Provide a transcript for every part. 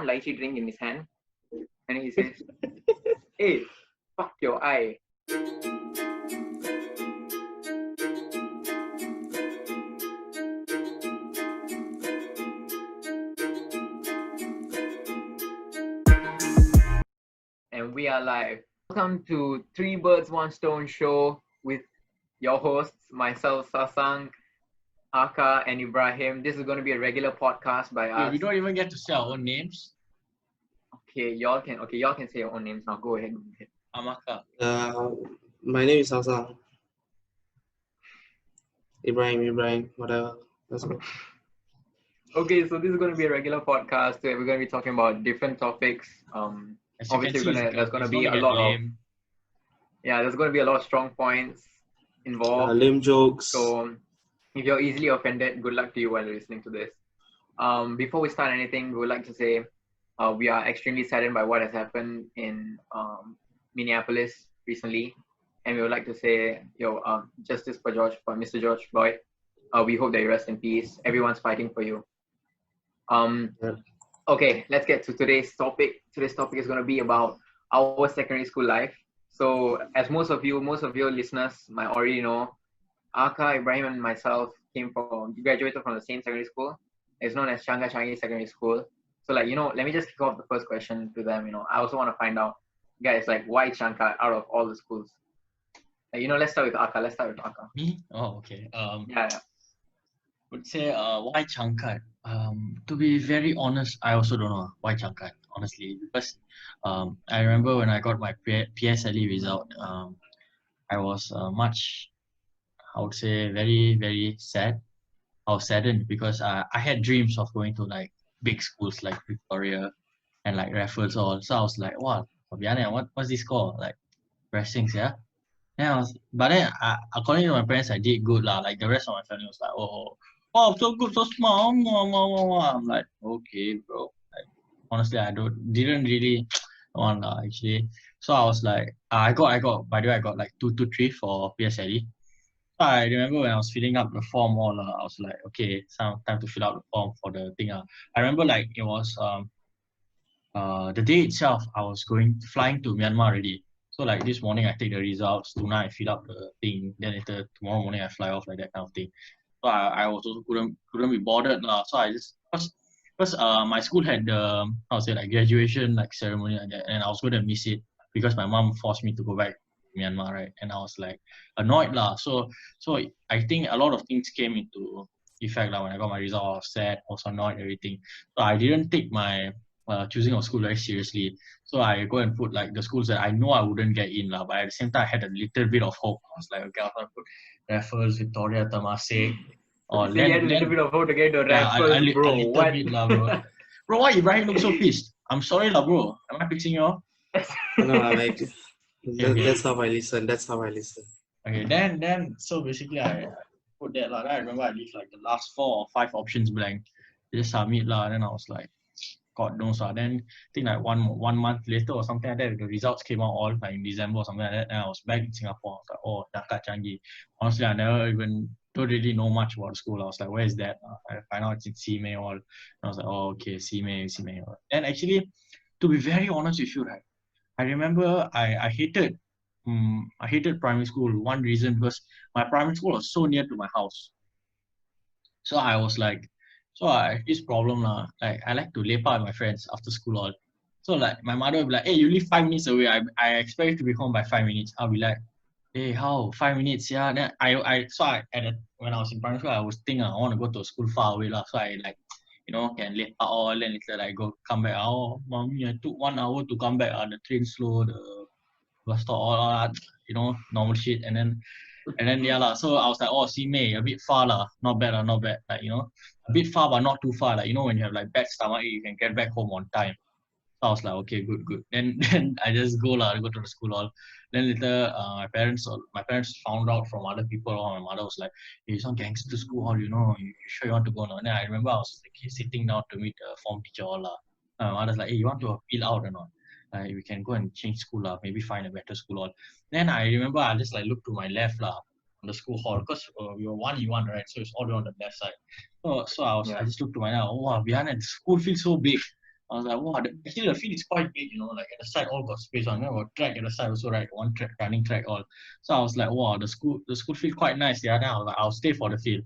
one lychee drink in his hand, and he says, "Hey, fuck your eye." And we are live. Welcome to Three Birds, One Stone show with your hosts, myself, Sasank, Arkar and Ibrahim. This is going to be a regular podcast by us. We don't even get to say our own names. Okay, y'all can say your own names now. Go ahead. I'm Arkar. My name is Sasank. Ibrahim, whatever. Let's go. Okay, so this is going to be a regular podcast. We're going to be talking about different topics. Obviously, there's going to be a lot of there's going to be a lot of strong points involved. Lame jokes. So if you're easily offended, good luck to you while listening to this. Before we start anything, we would like to say we are extremely saddened by what has happened in Minneapolis recently, and we would like to say, justice for Mr. George Floyd. We hope that you rest in peace. Everyone's fighting for you. Okay, let's get to today's topic. Today's topic is going to be about our secondary school life. So, as most of your listeners might already know, Arkar, Ibrahim, and myself graduated from the same secondary school. It's known as CHANGKAT'S Secondary School. So, let me just kick off the first question to them. I also want to find out, guys, why CHANGKAT out of all the schools? Let's start with Arkar. Me? Oh, okay. Yeah. Would say why CHANGKAT? To be very honest, I also don't know why CHANGKAT, honestly, because I remember when I got my PSLE result, I was I would say very, very sad. I was saddened because I had dreams of going to big schools like Victoria and Raffles all. So I was like, wow, what's this called? Pressings, yeah? But then according to my parents, I did good lah. The rest of my family was like, oh, so good, so smart. I'm like, okay, bro. Honestly, didn't really want actually. So I was like, I got. By the way, I got 2 to 3 for PSLE. So I remember when I was filling up the form all, I was like, okay, some time to fill out the form for the thing. I remember it was the day itself. I was flying to Myanmar already. So this morning I take the results, tonight I fill up the thing, then later tomorrow morning I fly off, that kind of thing. So I was also couldn't be bothered lah. So I just because my school had the graduation ceremony like that, and I was going to miss it because my mom forced me to go back to Myanmar, right? And I was annoyed lah. So I think a lot of things came into effect when I got my result. I was sad, I was annoyed, everything. So I didn't take my choosing of school very seriously. So I go and put the schools that I know I wouldn't get in but at the same time I had a little bit of hope. I was like, okay, I was going to put Raffles, Victoria, Temasek. You had a little bit of hope to get into Raffles, bro. What? Bro. Bro, why Ibrahim looks so pissed? I'm sorry bro. Am I fixing you off? No, that's how I listen. Okay, then so basically I put that then I remember I left the last 4 or 5 options blank. Just submit then I was like, God knows. Then I think one month later or something like that, the results came out all in December or something like that. And I was back in Singapore. I was like, oh, CHANGKAT Changi. Honestly, I never even don't really know much about the school. I was like, where is that? I find out it's in Simei all. And I was like, oh, okay, Simei. And actually, to be very honest with you, right, I remember I hated primary school. One reason because my primary school was so near to my house. So I was like, I have this problem I like to lepak with my friends after school all. So my mother will be like, hey, you live 5 minutes away. I expect you to be home by 5 minutes. I'll be like, hey, how 5 minutes? Yeah. Then when I was in primary school, I was thinking I want to go to a school far away So I can lepak all and later come back. Oh, mommy, I took 1 hour to come back. The train slow, the bus stop all normal shit. And then so I was like, oh, Simei, a bit far not bad a bit far but not too far. When you have bad stomach, you can get back home on time. So I was like, okay, good. Then I just go to the school all. Then later my parents found out from other people. My mother was like, hey, it's on gangster school all, you sure you want to go now? And then I remember I was sitting down to meet the form teacher all. My mother's like, hey, you want to appeal out or not? We can go and change school maybe find a better school all. Then I remember I just looked to my left on the school hall because we were 1E1, right? So it's all on the left side. So I just looked to my left. Oh wow, behind the school feels so big. I was like, wow, actually the field is quite big, you know, like at the side all got space. I got track at the side also, right? One track, running track all. So I was like, wow, the school field quite nice. Yeah, then I was like, I'll stay for the field.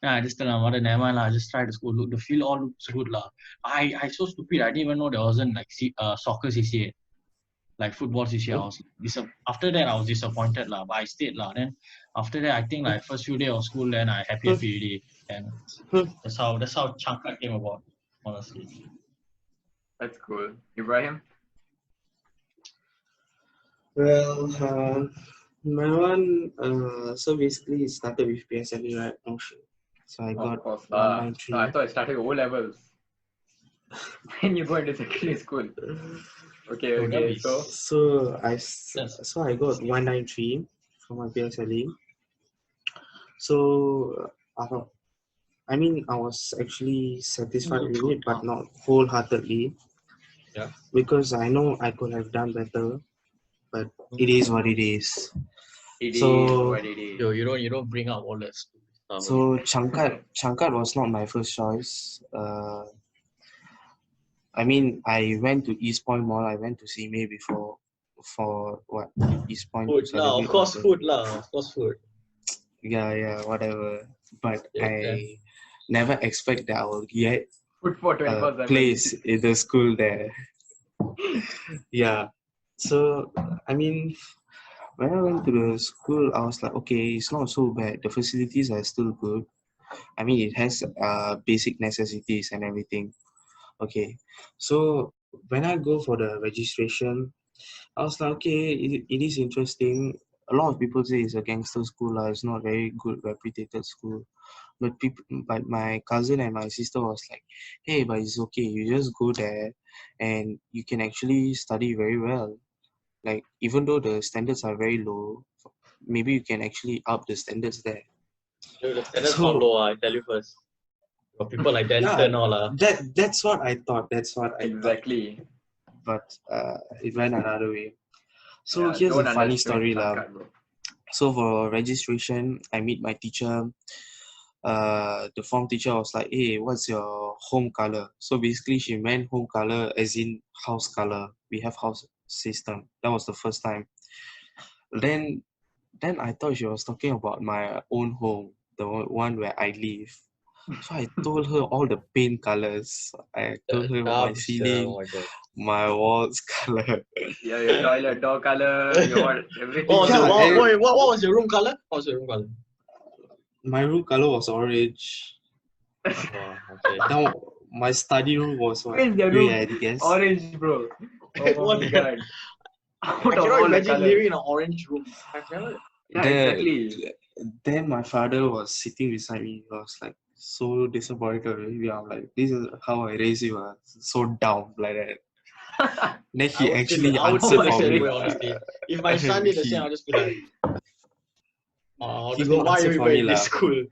Then I just tell my mother, never mind lah, just try the school. Look, the field all looks good lah. I so stupid. I didn't even know there wasn't like soccer CCA, like football CCA. I was after that I was disappointed lah, but I stayed lah. Then after that, I think like first few days of school, then I happy already. And that's how CHANGKAT came about, honestly. That's cool. Ibrahim? Well, my one, so basically it started with PSLE, right? Oh shit. So I got Of course. 193. I thought it started with O levels. When you go into secondary school. Okay. So I got 193 for my PSLE. So I mean, I was actually satisfied with it, but not wholeheartedly. Yeah. Because I know I could have done better, but it is what it is. It is what it is. Yo, you don't bring up all that stuff. So CHANGKAT was not my first choice. I mean, I went to East Point Mall. I went to CMA before for what East Point. Food lah, of course food. Yeah, whatever. But Yeah. I never expect that I will get Food for a place in the school there. Yeah. So I mean, when I went to the school, I was like, okay, it's not so bad. The facilities are still good. I mean, it has basic necessities and everything. Okay. So when I go for the registration, I was like, okay, it is interesting. A lot of people say it's a gangster school. It's not very good reputed school. But my cousin and my sister was like, hey, but it's okay. You just go there and you can actually study very well. Like, even though the standards are very low, maybe you can actually up the standards there. Dude, the standards not low, I tell you first. For people like GANGSTER and all. That's what I thought. Exactly. But it went another way. So Yeah, here's don't a funny story, underestimate lah. CHANGKAT, bro. So for registration, I meet my teacher. The form teacher was like, hey, what's your home color? So basically she meant home color as in house color. We have house system. That was the first time. Then I thought she was talking about my own home, the one where I live. So I told her all the paint colors. I told her my ceiling, Oh my God. my walls color. Yeah, your toilet door color, your everything. What was your room color? My room color was orange. Oh, okay. Now my study room was what? Where's the Grey, room? I guess. Orange, bro. Oh my God. I Out of cannot all the imagine colors. living in an orange room. I've never. Yeah, exactly. Then my father was sitting beside me. He was like so disappointed. I'm like, this is how I raise you. So down like that. Then he actually I would answered feel the for same me. way, honestly. If my son did the same, I'll just be like, honestly, go why are answer you for me in this lah. school?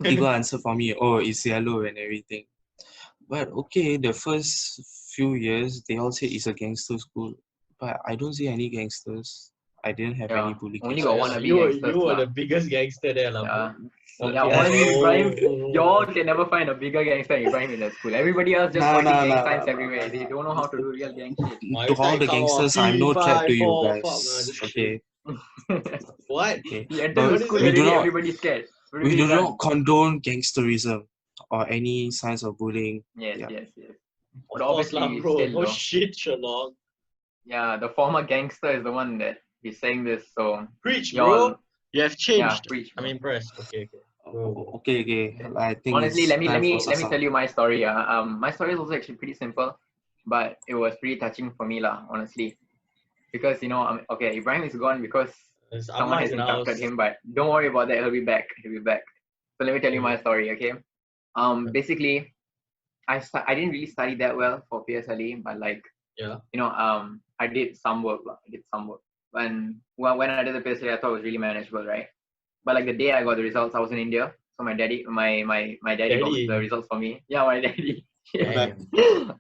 He go answer for me. Oh, it's yellow and everything. But okay, the first few years they all say it's a gangster school, but I don't see any gangsters. I didn't have any bully Only cases. got one You gangsters were lah. the biggest gangster there, lah. Yeah. bro. Yeah, honestly, Ibrahim, y'all can never find a bigger gangster than Ibrahim in that school. Everybody else just pointing gang signs everywhere. They don't know how to do real gang shit. To all the gangsters, I'm no threat to you guys. Okay. What? Okay. He enters But the school we do already, not everybody's scared. we do not condone gangsterism or any signs of bullying. Yes. Of But course, obviously, lah, bro. still, No though. shit, Sherlock. Yeah, the former gangster is the one that is saying this. So Preach, y'all, bro. You have changed. yeah, preach. I'm impressed. Okay. Okay. I think Honestly, it's let me time for let me Sasank. tell you my story. My story is also actually pretty simple, but it was pretty touching for me, lah. Honestly, because okay, Ibrahim is gone because someone has interrupted him. But don't worry about that. He'll be back. So let me tell you my story. Okay. Basically, I didn't really study that well for PSLE, but like I did some work. When I did the PSLE, I thought it was really manageable, right? But like the day I got the results, I was in India. So my daddy got the results for me. Yeah, my daddy. Yeah.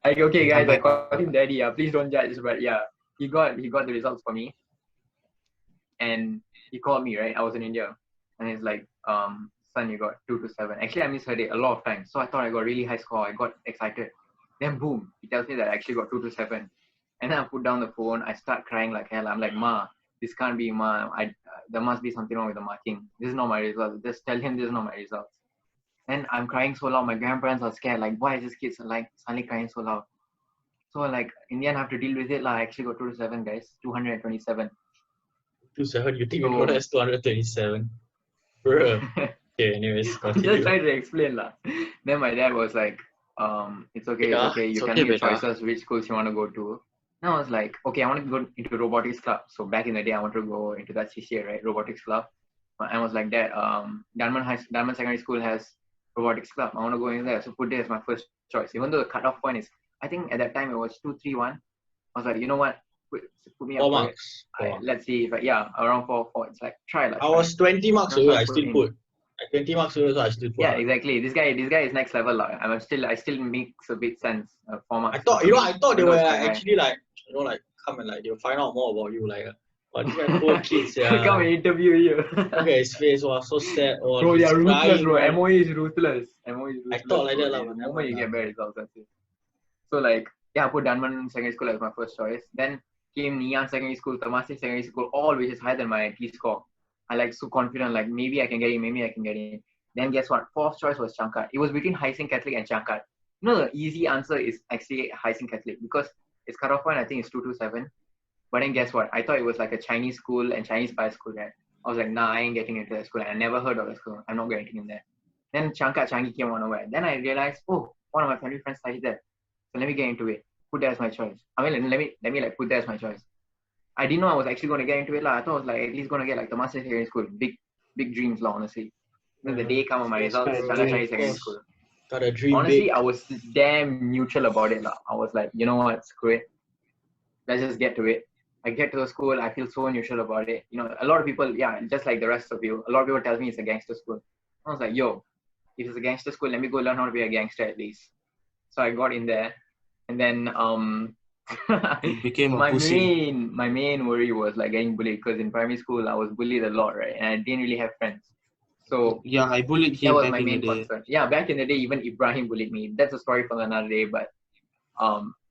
Like, okay guys, I called him daddy. Please don't judge. But yeah, he got the results for me. And he called me, right? I was in India. And he's like, son, you got 2 to 7. Actually, I misheard it a lot of times. So I thought I got really high score. I got excited. Then boom, he tells me that I actually got 227. And then I put down the phone. I start crying like hell. I'm like, Ma, this can't be, Ma. There must be something wrong with the marking. This is not my results. Just tell him this is not my results. And I'm crying so loud. My grandparents are scared. Like, why is this kid like suddenly crying so loud? So like in the end, I have to deal with it. Like, I actually got 227, guys. 227. 27. You think you got as 227? Bro. Okay, anyways, I'm continue. just trying to explain lah. Then my dad was like, it's okay, it's okay. You can make your choices which schools you want to go to. And I was like, okay, I want to go into robotics club. So back in the day, I wanted to go into that CCA, right? Robotics club. And I was like, Dad, Dunman Secondary School has robotics club. I want to go in there. So put it as my first choice. Even though the cutoff point is, I think at that time it was 231. I was like, you know what? Put me up 4 for marks. it. Let's see if around 4. It's like try like. I was 20 marks away. I still put. 20 marks away, so I still put. Yeah, exactly. This guy is next level. I still makes a bit sense. 4 marks. I thought they were actually like, come and like they'll find out more about you, like. But these are poor kids, yeah. Come and interview you. Look at his face, was so sad. Bro, they are ruthless, bro. MOE is ruthless. I thought like that, the moment you get bad results, that's it. So like, yeah, I put Dunman Secondary School as my first choice. Then came Nian Secondary School, Temasek Secondary School, all which is higher than my T score. I like so confident, like maybe I can get in, Then guess what? Fourth choice was CHANGKAT. It was between Sasank Catholic and CHANGKAT. You know, the easy answer is actually Sasank Catholic because its cutoff point I think is 227. But then guess what? I thought it was like a Chinese school and Chinese bias school, right? I was like, nah, I ain't getting into that school. And I never heard of that school. I'm not getting in there. Then Changi came on nowhere. Then I realized, oh, one of my family friends studied there. So let me get into it. Put that as my choice. I mean, let me like put that as my choice. I didn't know I was actually going to get into it. I thought I was like at least going to get like Temasek Secondary School. Big dreams, honestly. Then the day come on my results, Changi Secondary School. Got a dream. Honestly, big. I was damn neutral about it. I was like, you know what, screw it. Let's just get to it. I get to the school, I feel so neutral about it. You know, a lot of people, yeah, just like the rest of you, a lot of people tell me it's a gangster school. I was like, yo, if it's a gangster school, let me go learn how to be a gangster at least. So I got in there, and then it became my main worry was like getting bullied because in primary school I was bullied a lot, right? And I didn't really have friends. So yeah, I bullied him. That was my main concern. Yeah, back in the day, even Ibrahim bullied me. That's a story for another day. But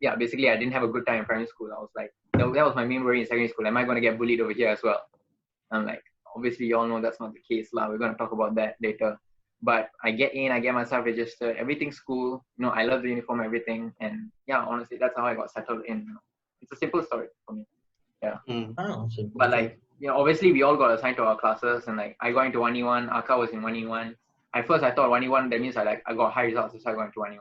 yeah, basically I didn't have a good time in primary school. I was like, that was my main worry in secondary school. Am I going to get bullied over here as well? I'm like, obviously you all know that's not the case lah. We're going to talk about that later. But I get in, I get myself registered, everything's cool. You know, I love the uniform, everything. And yeah, honestly, that's how I got settled in. You know. It's a simple story for me. Yeah. But like, you know, obviously we all got assigned to our classes, and like I got into 1E1, Arkar was in 1E1. At first I thought 1E1, that means I got high results, so I got into 1E1.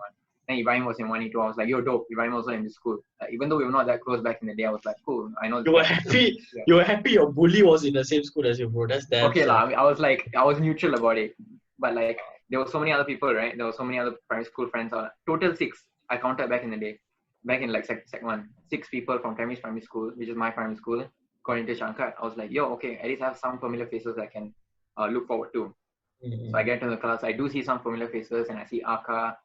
Then Ibrahim was in 1E2. I was like, yo, dope. Ibrahim also in this school. Like, even though we were not that close back in the day, I was like, cool. I know. You were happy. Yeah. You were happy your bully was in the same school as you, bro. That's damn. Okay lah. I was neutral about it. But like, there were so many other people, right? There were so many other primary school friends. Total 6. I counted back in the day. Back in like sec 1. 6 people from primary school, which is my primary school, got into CHANGKAT. I was like, yo, okay, at least I have some familiar faces I can look forward to. Mm-hmm. So I get to the class. I do see some familiar faces, and I see Arkar.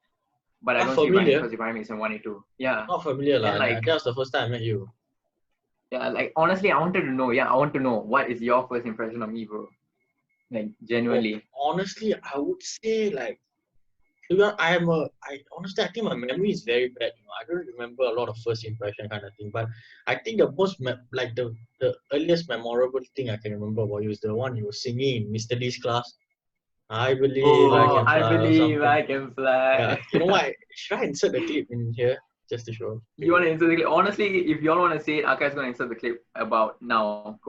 But I don't see Ibrahim because Ibrahim is in 1E2. Yeah. Not familiar, like that was the first time I met you. Yeah, like honestly, I want to know what is your first impression of me, bro? Like genuinely. Honestly, I would say like, I think my memory is very bad. You know, I don't remember a lot of first impression kind of thing. But I think the most the earliest memorable thing I can remember about you is the one you were singing in Mr. Lee's class. I believe I can fly. Yeah. You know what? Should I insert the clip in here just to show? You want to insert the clip? Honestly, if you all want to say it, Arkar is going to insert the clip about now.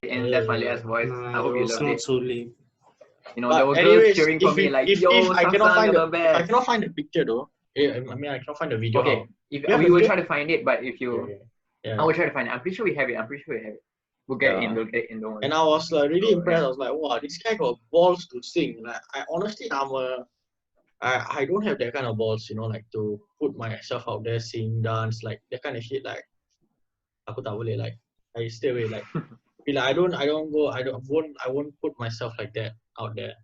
In that Malaya's voice, I hope you love it. So lame. You know, there were girls cheering for me like, yo, I cannot find the picture though. I mean, I cannot find the video. Okay, we will try to find it, but if you, I will try to find it. I'm pretty sure we have it. We'll get in. Don't worry. And I was like really impressed. I was like, wow, this guy got balls to sing. Like, I honestly, I don't have that kind of balls, you know, like to put myself out there, sing, dance, like that kind of shit. Like, aku tak boleh, like, I stay away. Like, I won't put myself like that out there.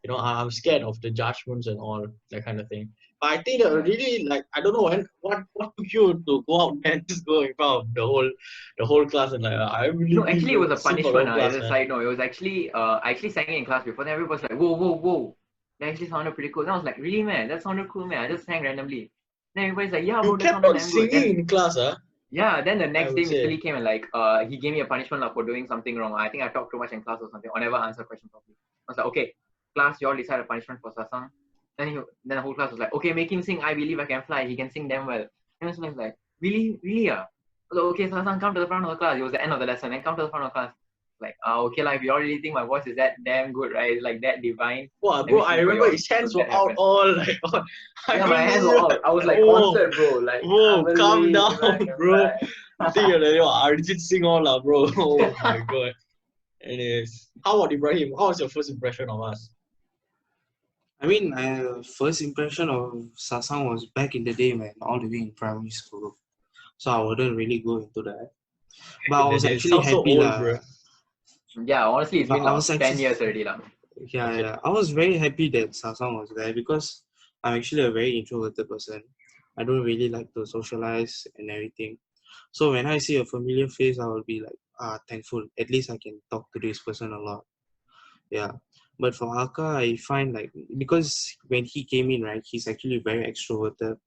You know, I'm scared of the judgments and all that kind of thing. But I think that really, like, I don't know what took you to go out and just go in front of the whole class and like, I really No, actually it was a sing for the punishment. whole class, It's a man. side note. It was actually I actually sang it in class before. Then everybody was like, whoa, whoa, whoa. That actually sounded pretty cool. Then I was like, really, man? That sounded cool, man. I just sang randomly. Then everybody's like, yeah, bro, You that kept sounded on damn good. Then, singing in class, huh? yeah, then the I next would day Mr. say. Lee came and like he gave me a punishment for doing something wrong. I think I talked too much in class or something, or never answered a question properly. I was like, okay, class, you all decide a punishment for Sasank. Then the whole class was like, okay, make him sing I Believe I Can Fly. He can sing damn well. And I was like, really? Really, yeah? I was like, okay, Sasank, come to the front of the class. It was the end of the lesson. Then come to the front of the class. Like, okay, like, if you all really think my voice is that damn good, right? It's like that divine. Wow, Let bro, me I sing for remember you all. his hands So were that out happened. all like all. Yeah, my hands were out. I was like, whoa, concert, bro. Like, I whoa, calm believe down, I can bro. fly. I think you're like, Arjit sing all lah, bro. Oh my god. Anyways, how about Ibrahim? How was your first impression of us? I mean, my first impression of Sasank was back in the day, man, all the way in primary school. So I wouldn't really go into that. But I was It actually sounds so happy, old, lah. bro. Yeah, honestly, it's But been I like was 10 actually, years already. yeah, I was very happy that Sasank was there because I'm actually a very introverted person. I don't really like to socialize and everything. So when I see a familiar face, I will be like, thankful. At least I can talk to this person a lot. Yeah. But for Arkar, I find like, because when he came in, right, he's actually very extroverted.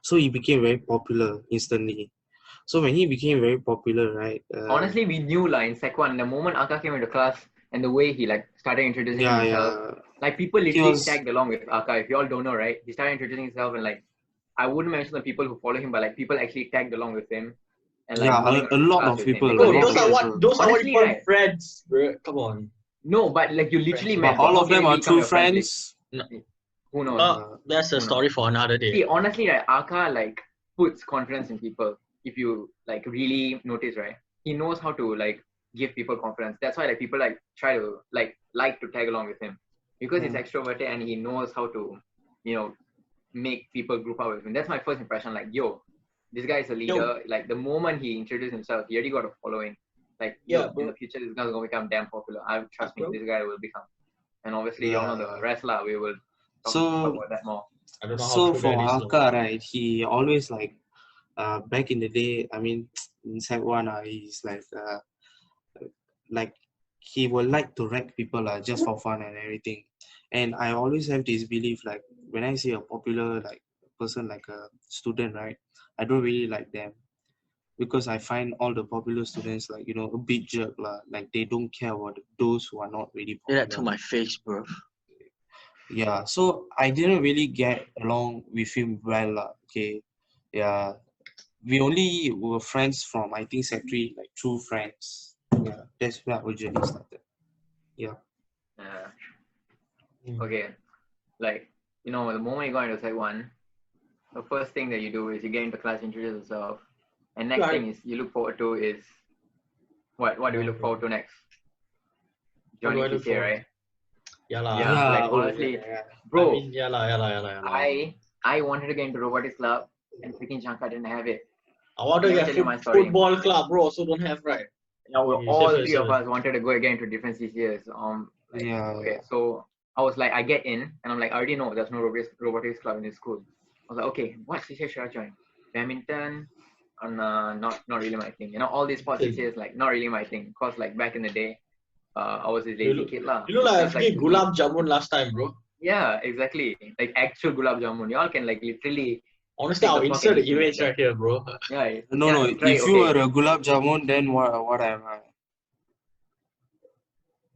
So he became very popular instantly. So when he became very popular, right? Honestly, we knew like in Sec 1, the moment Arkar came into class and the way he like started introducing Yeah, himself, yeah. like people He literally was, tagged along with Arkar. If you all don't know, right? He started introducing himself and like, I wouldn't mention the people who follow him, but like people actually tagged along with him and like yeah, going a around lot class of with him people, a because Bro, lot they of feel, people. those are what honestly, you call right? friends, bro. Come on. No, but like you literally But met. all How of can them they are become true your friends? Like, friends. No, who knows? that's a Who knows? story for another day. See, honestly, right, Arkar like puts confidence in people. If you like really notice, right, he knows how to like give people confidence. That's why like people like try to like to tag along with him because he's extroverted and he knows how to, you know, make people group up with him. That's my first impression. Like, yo, this guy is a leader. Like the moment he introduced himself, he already got a following. Like, Yeah, yo, bro. in the future, this guy's gonna become damn popular. I trust me, Bro. this guy will become. And obviously, y'all know the Yeah. rest lah. We will talk So, about that more. I don't know how so true for that is. Arkar, right, he always like, back in the day, I mean, in Sec 1, he's like he will like to wreck people just for fun and everything. And I always have this belief, like when I see a popular like person like a student, right, I don't really like them because I find all the popular students like, you know, a bit jerk lah. Like they don't care about those who are not really Say that to popular. my face, bro. Yeah, so I didn't really get along with him well lah. Okay, yeah, we only were friends from I think Sec 3, like true friends. Yeah, that's where our journey started. Yeah. Okay, like, you know, the moment you go into Sec 1, the first thing that you do is you get into class, introduce yourself, and next thing is you look forward to is what do we look forward to next? Joining CCA, right? Yeah, lah. Yeah, like honestly, bro, I mean, yeah, lah. I wanted to get into robotics club and freaking CHANGKAT didn't have it. I want to Let me get tell you my story. football club, bro. Also don't have, right? Yeah, well, Okay, all sure, three of us wanted to go again to different CCAs. Like, Yeah. okay, so I was like, I get in, and I'm like, I already know there's no robotics club in this school. I was like, okay, what CCA should I join? Badminton? Not really my thing. You know, all these sports CCAs like not really my thing. Cause like back in the day, I was a lazy kid lah. You look like a Just like freaking to gulab jamun last time, bro. Yeah, exactly. Like actual gulab jamun. Y'all can like literally. Honestly, take I'll the insert the fucking image right here, bro. Yeah. No, yeah, no. try, If you okay. were a gulab jamun, then what am I?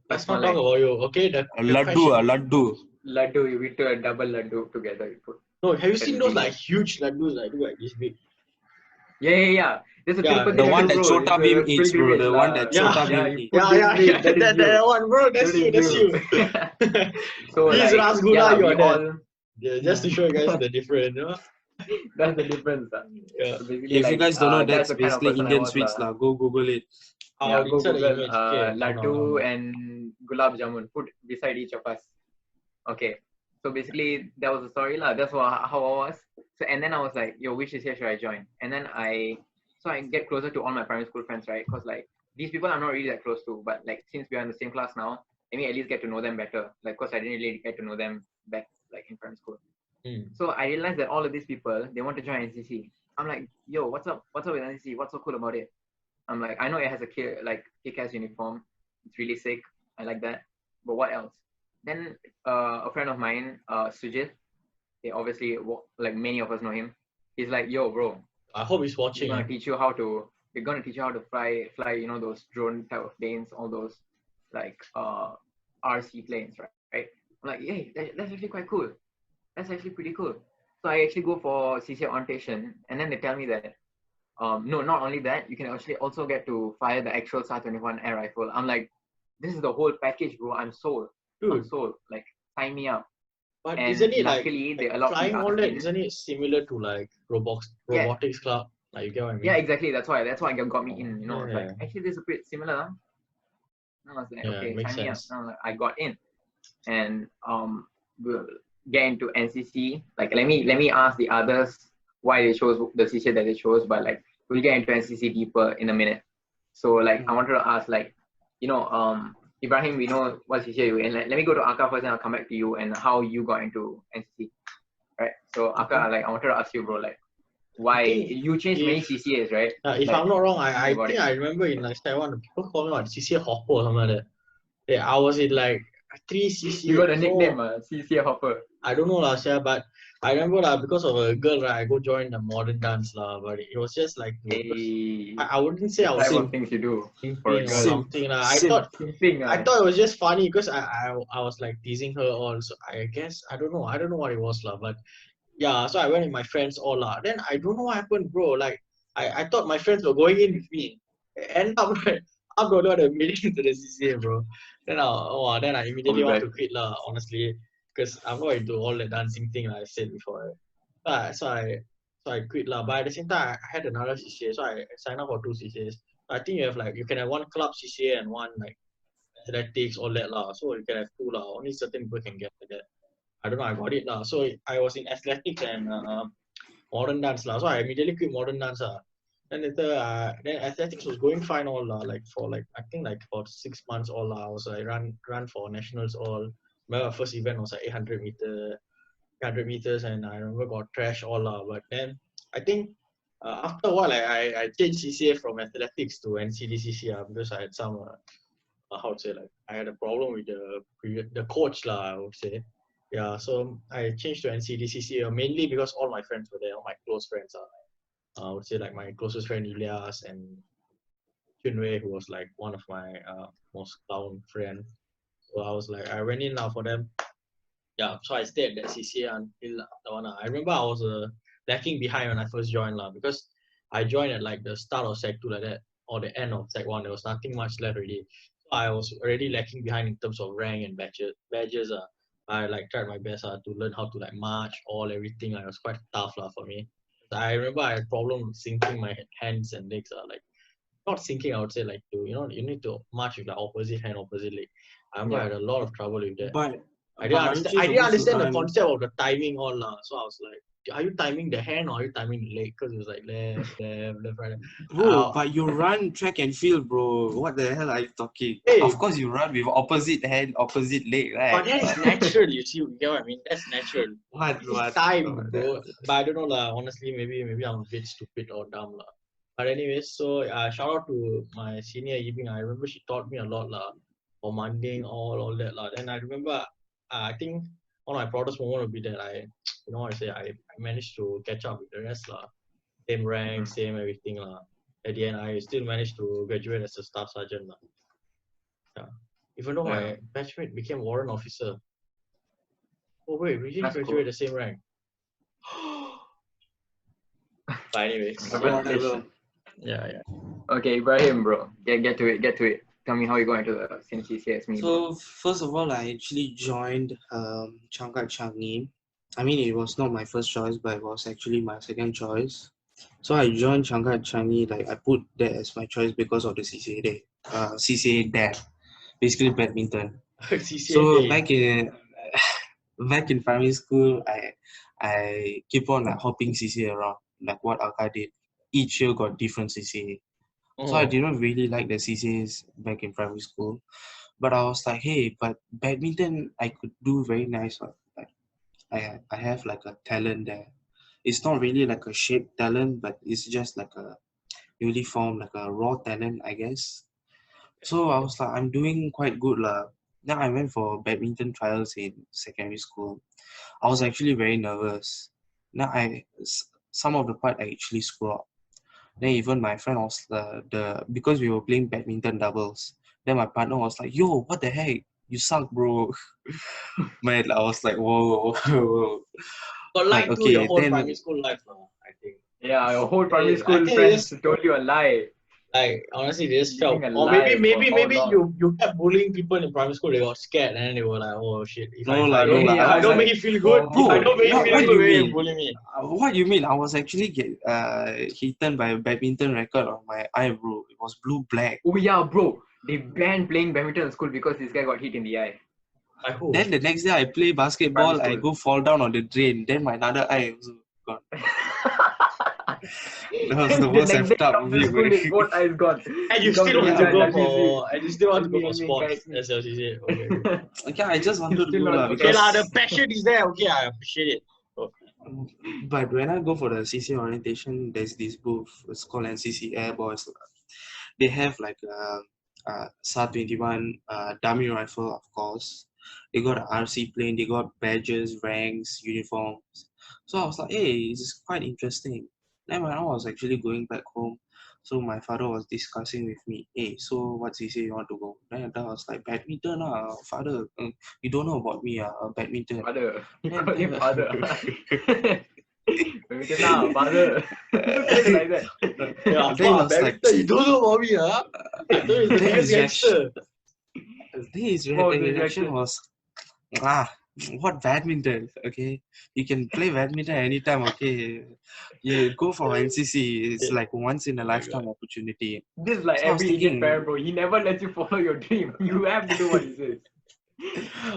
Let's That's not not talk like about you, okay? The Laddu, question. laddu. laddu. You eat a double laddu together. You put. No, have you That seen is those really like huge laddus like do like this big? Yeah. There's a Yeah, Tirupati The laddu, one that bro. Chota It's a Bhim eats, bro. pilgrimage The one that Yeah. Chota Yeah, Bhim you eats. put this big, that is that you. one, bro. That's you. That's you. So He's like, Rasgulla, yeah, you we are that. all. Yeah, just to show you guys the difference, you know? That's the difference. Yeah. So basically, If you like, guys don't know, that's that's the kind of basically person I Indian was. sweets lah. Go Google it. Yeah, I'll go insert the Google image. Okay, laddu and gulab jamun. Put beside each of us. Okay. So basically, that was the story lah. That's how I was. So and then I was like, yo, which is here should I join? And then I get closer to all my primary school friends, right? Because like these people I'm not really that close to, but like since we are in the same class now, let me at least get to know them better. Like, cause I didn't really get to know them back like in primary school. So I realized that all of these people, they want to join NCC. I'm like, yo, what's up? What's up with NCC? What's so cool about it? I'm like, I know it has a kick-ass uniform. It's really sick. I like that. But what else? Then a friend of mine, Sujit, obviously, like many of us know him. He's like, yo, bro, I hope he's we're watching. gonna teach you how to. We're gonna teach you how to fly. You know, those drone type of planes, all those like RC planes, right? I'm like, hey, that's actually quite cool. That's actually pretty cool. So I actually go for CCA orientation, and then they tell me that no, not only that, you can actually also get to fire the actual SAR-21 air rifle. I'm like, this is the whole package, bro. I'm sold. Dude. I'm sold. Like, sign me up. But And isn't it luckily, like they allowed flying us all that? in. Isn't it similar to like robotics club? Like, you get what I mean? Yeah, exactly. That's why got me in. You know, it's Yeah. like actually this is a bit similar. And I was like, Yeah, okay, makes sign me up. sense. And I got in, and we'll get into NCC. Like, let me ask the others why they chose the CCA that they chose, but like we'll get into NCC deeper in a minute. So like I wanted to ask, like, you know, Ibrahim, we know what CCA you in. Let me go to Arkar first, and I'll come back to you and how you got into NCC. Right. So Arkar, like I wanted to ask you, bro, like why you changed many CCAs, right? If like, I'm not wrong, I think I remember in like Taiwan, people call me what CCA hopper or something like that. Yeah, I was in like 3 CCA. You got a nickname, CCA hopper. I don't know last year, but I remember because of a girl, right, I go join the modern dance but it was just like I wouldn't say I was type of things you do for a or girl. something. I thought it was just funny because I was like teasing her all. So I guess I don't know what it was but yeah. So I went with my friends all Then I don't know what happened, bro. Like I thought my friends were going in with me. End up right, I'm the one that made it into the CCA, bro. Then I immediately want to quit honestly, because I'm not into all the dancing thing like I said before. So I quit But at the same time, I had another CCA, so I signed up for 2 CCAs. I think you can have one club CCA and one like athletics, all that So you can have 2 Only certain people can get that. I don't know. I got it So I was in athletics and modern dance So I immediately quit modern dance Then later, then athletics was going fine all like for like I think like about 6 months all I was like run for nationals all. My first event was like 800 meters, and I remember got trash all but then I think after a while I changed CCA from athletics to NCDCC because I had some how to say, like I had a problem with the coach I would say. Yeah, so I changed to NCDCC mainly because all my friends were there, all my close friends I would say like my closest friend Elias and Chunwei, who was like one of my most clown friends. So I was like, I went in for them. Yeah, so I stayed at that CCA until after one. I remember I was lacking behind when I first joined because I joined at like the start of Sec 2 like that, or the end of Sec 1. There was nothing much left already. So I was already lacking behind in terms of rank and badges. I like tried my best to learn how to like march, everything. It was quite tough for me. I remember I had problem syncing my hands and legs like not syncing. I would say like you need to march with the opposite hand, opposite leg. I remember I had a lot of trouble with that. But I didn't understand the concept of the timing all So I was like, are you timing the hand or are you timing the leg? Because it was like left, right. Bro, but you run track and field, bro. What the hell are you talking? Hey, of course you run with opposite hand, opposite leg, right? But that is natural, you get what I mean? That's natural. What time, bro. But I don't know honestly, maybe I'm a bit stupid or dumb But anyways, so shout out to my senior Yibing. I remember she taught me a lot for munding, all that Then I remember I think one of my proudest moment would be that I managed to catch up with the rest Same rank, same everything At the end, I still managed to graduate as a staff sergeant Yeah. Even though my batchmate became warrant officer. Oh wait, we didn't graduate the same rank. But anyways, yeah. Okay, Ibrahim, bro, get to it. Tell me how you got into the same CCA as me. So first of all, I actually joined CHANGKAT'S GOT. I mean, it was not my first choice, but it was actually my second choice. So I joined CHANGKAT'S GOT. Like I put that as my choice because of the CCA day. CCA day, basically badminton. So back in primary school, I keep on like hopping CCA around, like what Arkar did. Each year got different CCA. So I didn't really like the CCAs back in primary school. But I was like, hey, but badminton I could do very nice. Like I have like a talent there. It's not really like a shaped talent, but it's just like a newly formed, like a raw talent, I guess. So I was like, I'm doing quite good lah. Then I went for badminton trials in secondary school. I was actually very nervous. Now some of the part I actually screw up. Then even my friend was the because we were playing badminton doubles. Then my partner was like, "Yo, what the heck? You suck, bro." Man, I was like, "Whoa, whoa." But But lied to your okay, whole then primary school life now, I think. Yeah, your whole primary I school think friends it's told you a lie. like honestly they just felt, Living a or maybe lie for maybe how maybe long? you kept bullying people in primary school, they got scared and then they were like, oh shit, if no I lah, no don't lah. if I I was don't like, make you feel good, if I bro, don't make you feel what good, you why you mean? bully me? What you mean? I was actually hit by a badminton racket on my eye, bro. It was blue black. Oh yeah, bro. They banned playing badminton in school because this guy got hit in the eye. By who? Then the next day I play basketball, I Primary go fall down on the drain. Then my another eye also gone. That was the The worst next day effed up comes to week. school, his both eyes gone. And you He comes still to want me, to go like, for and you still want to go for Let me sports catch me. as your CCA. Okay. Okay, I just wanted to Still go not lah okay. Okay because. lah, the passion is there. Okay, I appreciate it. Oh. But when I go for the CCA orientation, there's this booth. It's called NCC Air Boys. They have like a SAR-21 dummy rifle, of course. They got an RC plane. They got badges, ranks, uniforms. So I was like, hey, this is quite interesting. Then when I was actually going back home, so my father was discussing with me, hey, so what CCA you want to go? Then I was like, badminton, father. You don't know about me, badminton. Father. You Then- call him father. Badminton now, father. Look at him like that. Yeah, Then he fuck, was like, badminton, you don't know about me, huh? I told you he's the Then biggest his reaction- gangster. his What was the reaction reaction? was, what badminton? Okay, you can play badminton anytime. Okay, you go for NCC. It's like once in a lifetime opportunity. This is like So I was every Indian thinking- parent, bro. He never lets you follow your dream. You have to do what he says.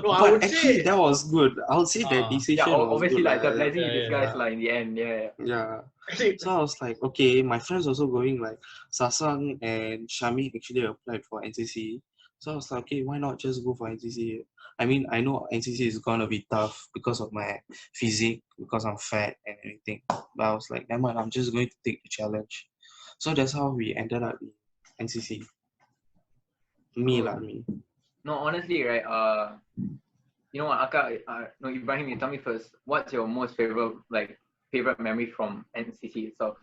No, I But would actually, say- that was good. I would say that decision Yeah, was obviously, good. like, it's a lah. blessing in yeah, disguise, yeah. like, in the end. Yeah. Yeah. Actually, So I was like, okay, my friends also going, like Sasank and Shami actually applied for NCC. So I was like, okay, why not just go for NCC? I mean, I know NCC is gonna be tough because of my physique, because I'm fat and everything. But I was like, never mind, I'm just going to take the challenge. So that's how we ended up in NCC. Me. No, honestly, right? You know what, Arkar? No, Ibrahim, you tell me first. What's your most favorite memory from NCC itself?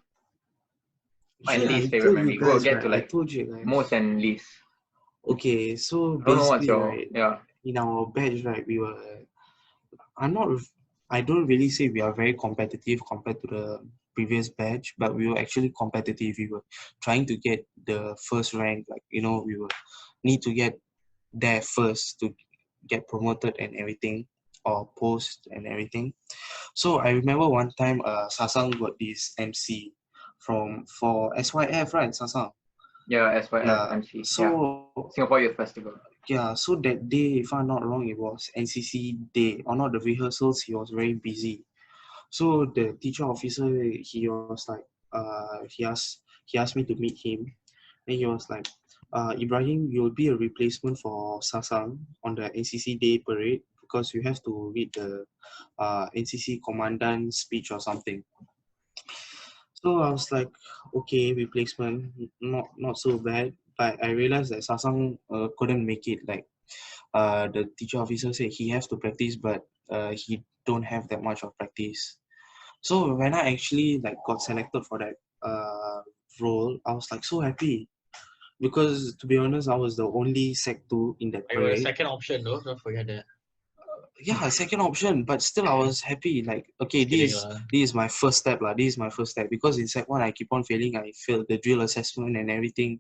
And Yeah, least I favorite told you memory. We'll guys, get right? to I like told you guys. most and least. Okay, so I don't know what's basically, your right, in our batch, right, I don't really say we are very competitive compared to the previous batch, but we were actually competitive. We were trying to get the first rank, like, we will need to get there first to get promoted and everything, or post and everything. So I remember one time, Sasank got this MC for SYF, right, Sasank? SYF Yeah. MC. So Singapore Youth Festival. yeah, so that day, if I'm not wrong, it was NCC day, or not the rehearsals. He was very busy. So the teacher officer, he was like, he asked me to meet him. Then he was like, Ibrahim, you'll be a replacement for Sasank on the NCC day parade because you have to read the NCC commandant speech or something. So I was like, okay, replacement, not so bad. But I realized that Sasank couldn't make it. Like, the teacher officer said he has to practice, but he don't have that much of practice. So when I actually like got selected for that role, I was like so happy because, to be honest, I was the only Sec 2 in that I got a parade. second option though, don't forget that. Yeah, second option, but still I was happy. Like, okay, Just this kidding, is my first step lah. This is my first step because in Sec 1 I keep on failing. I failed the drill assessment and everything,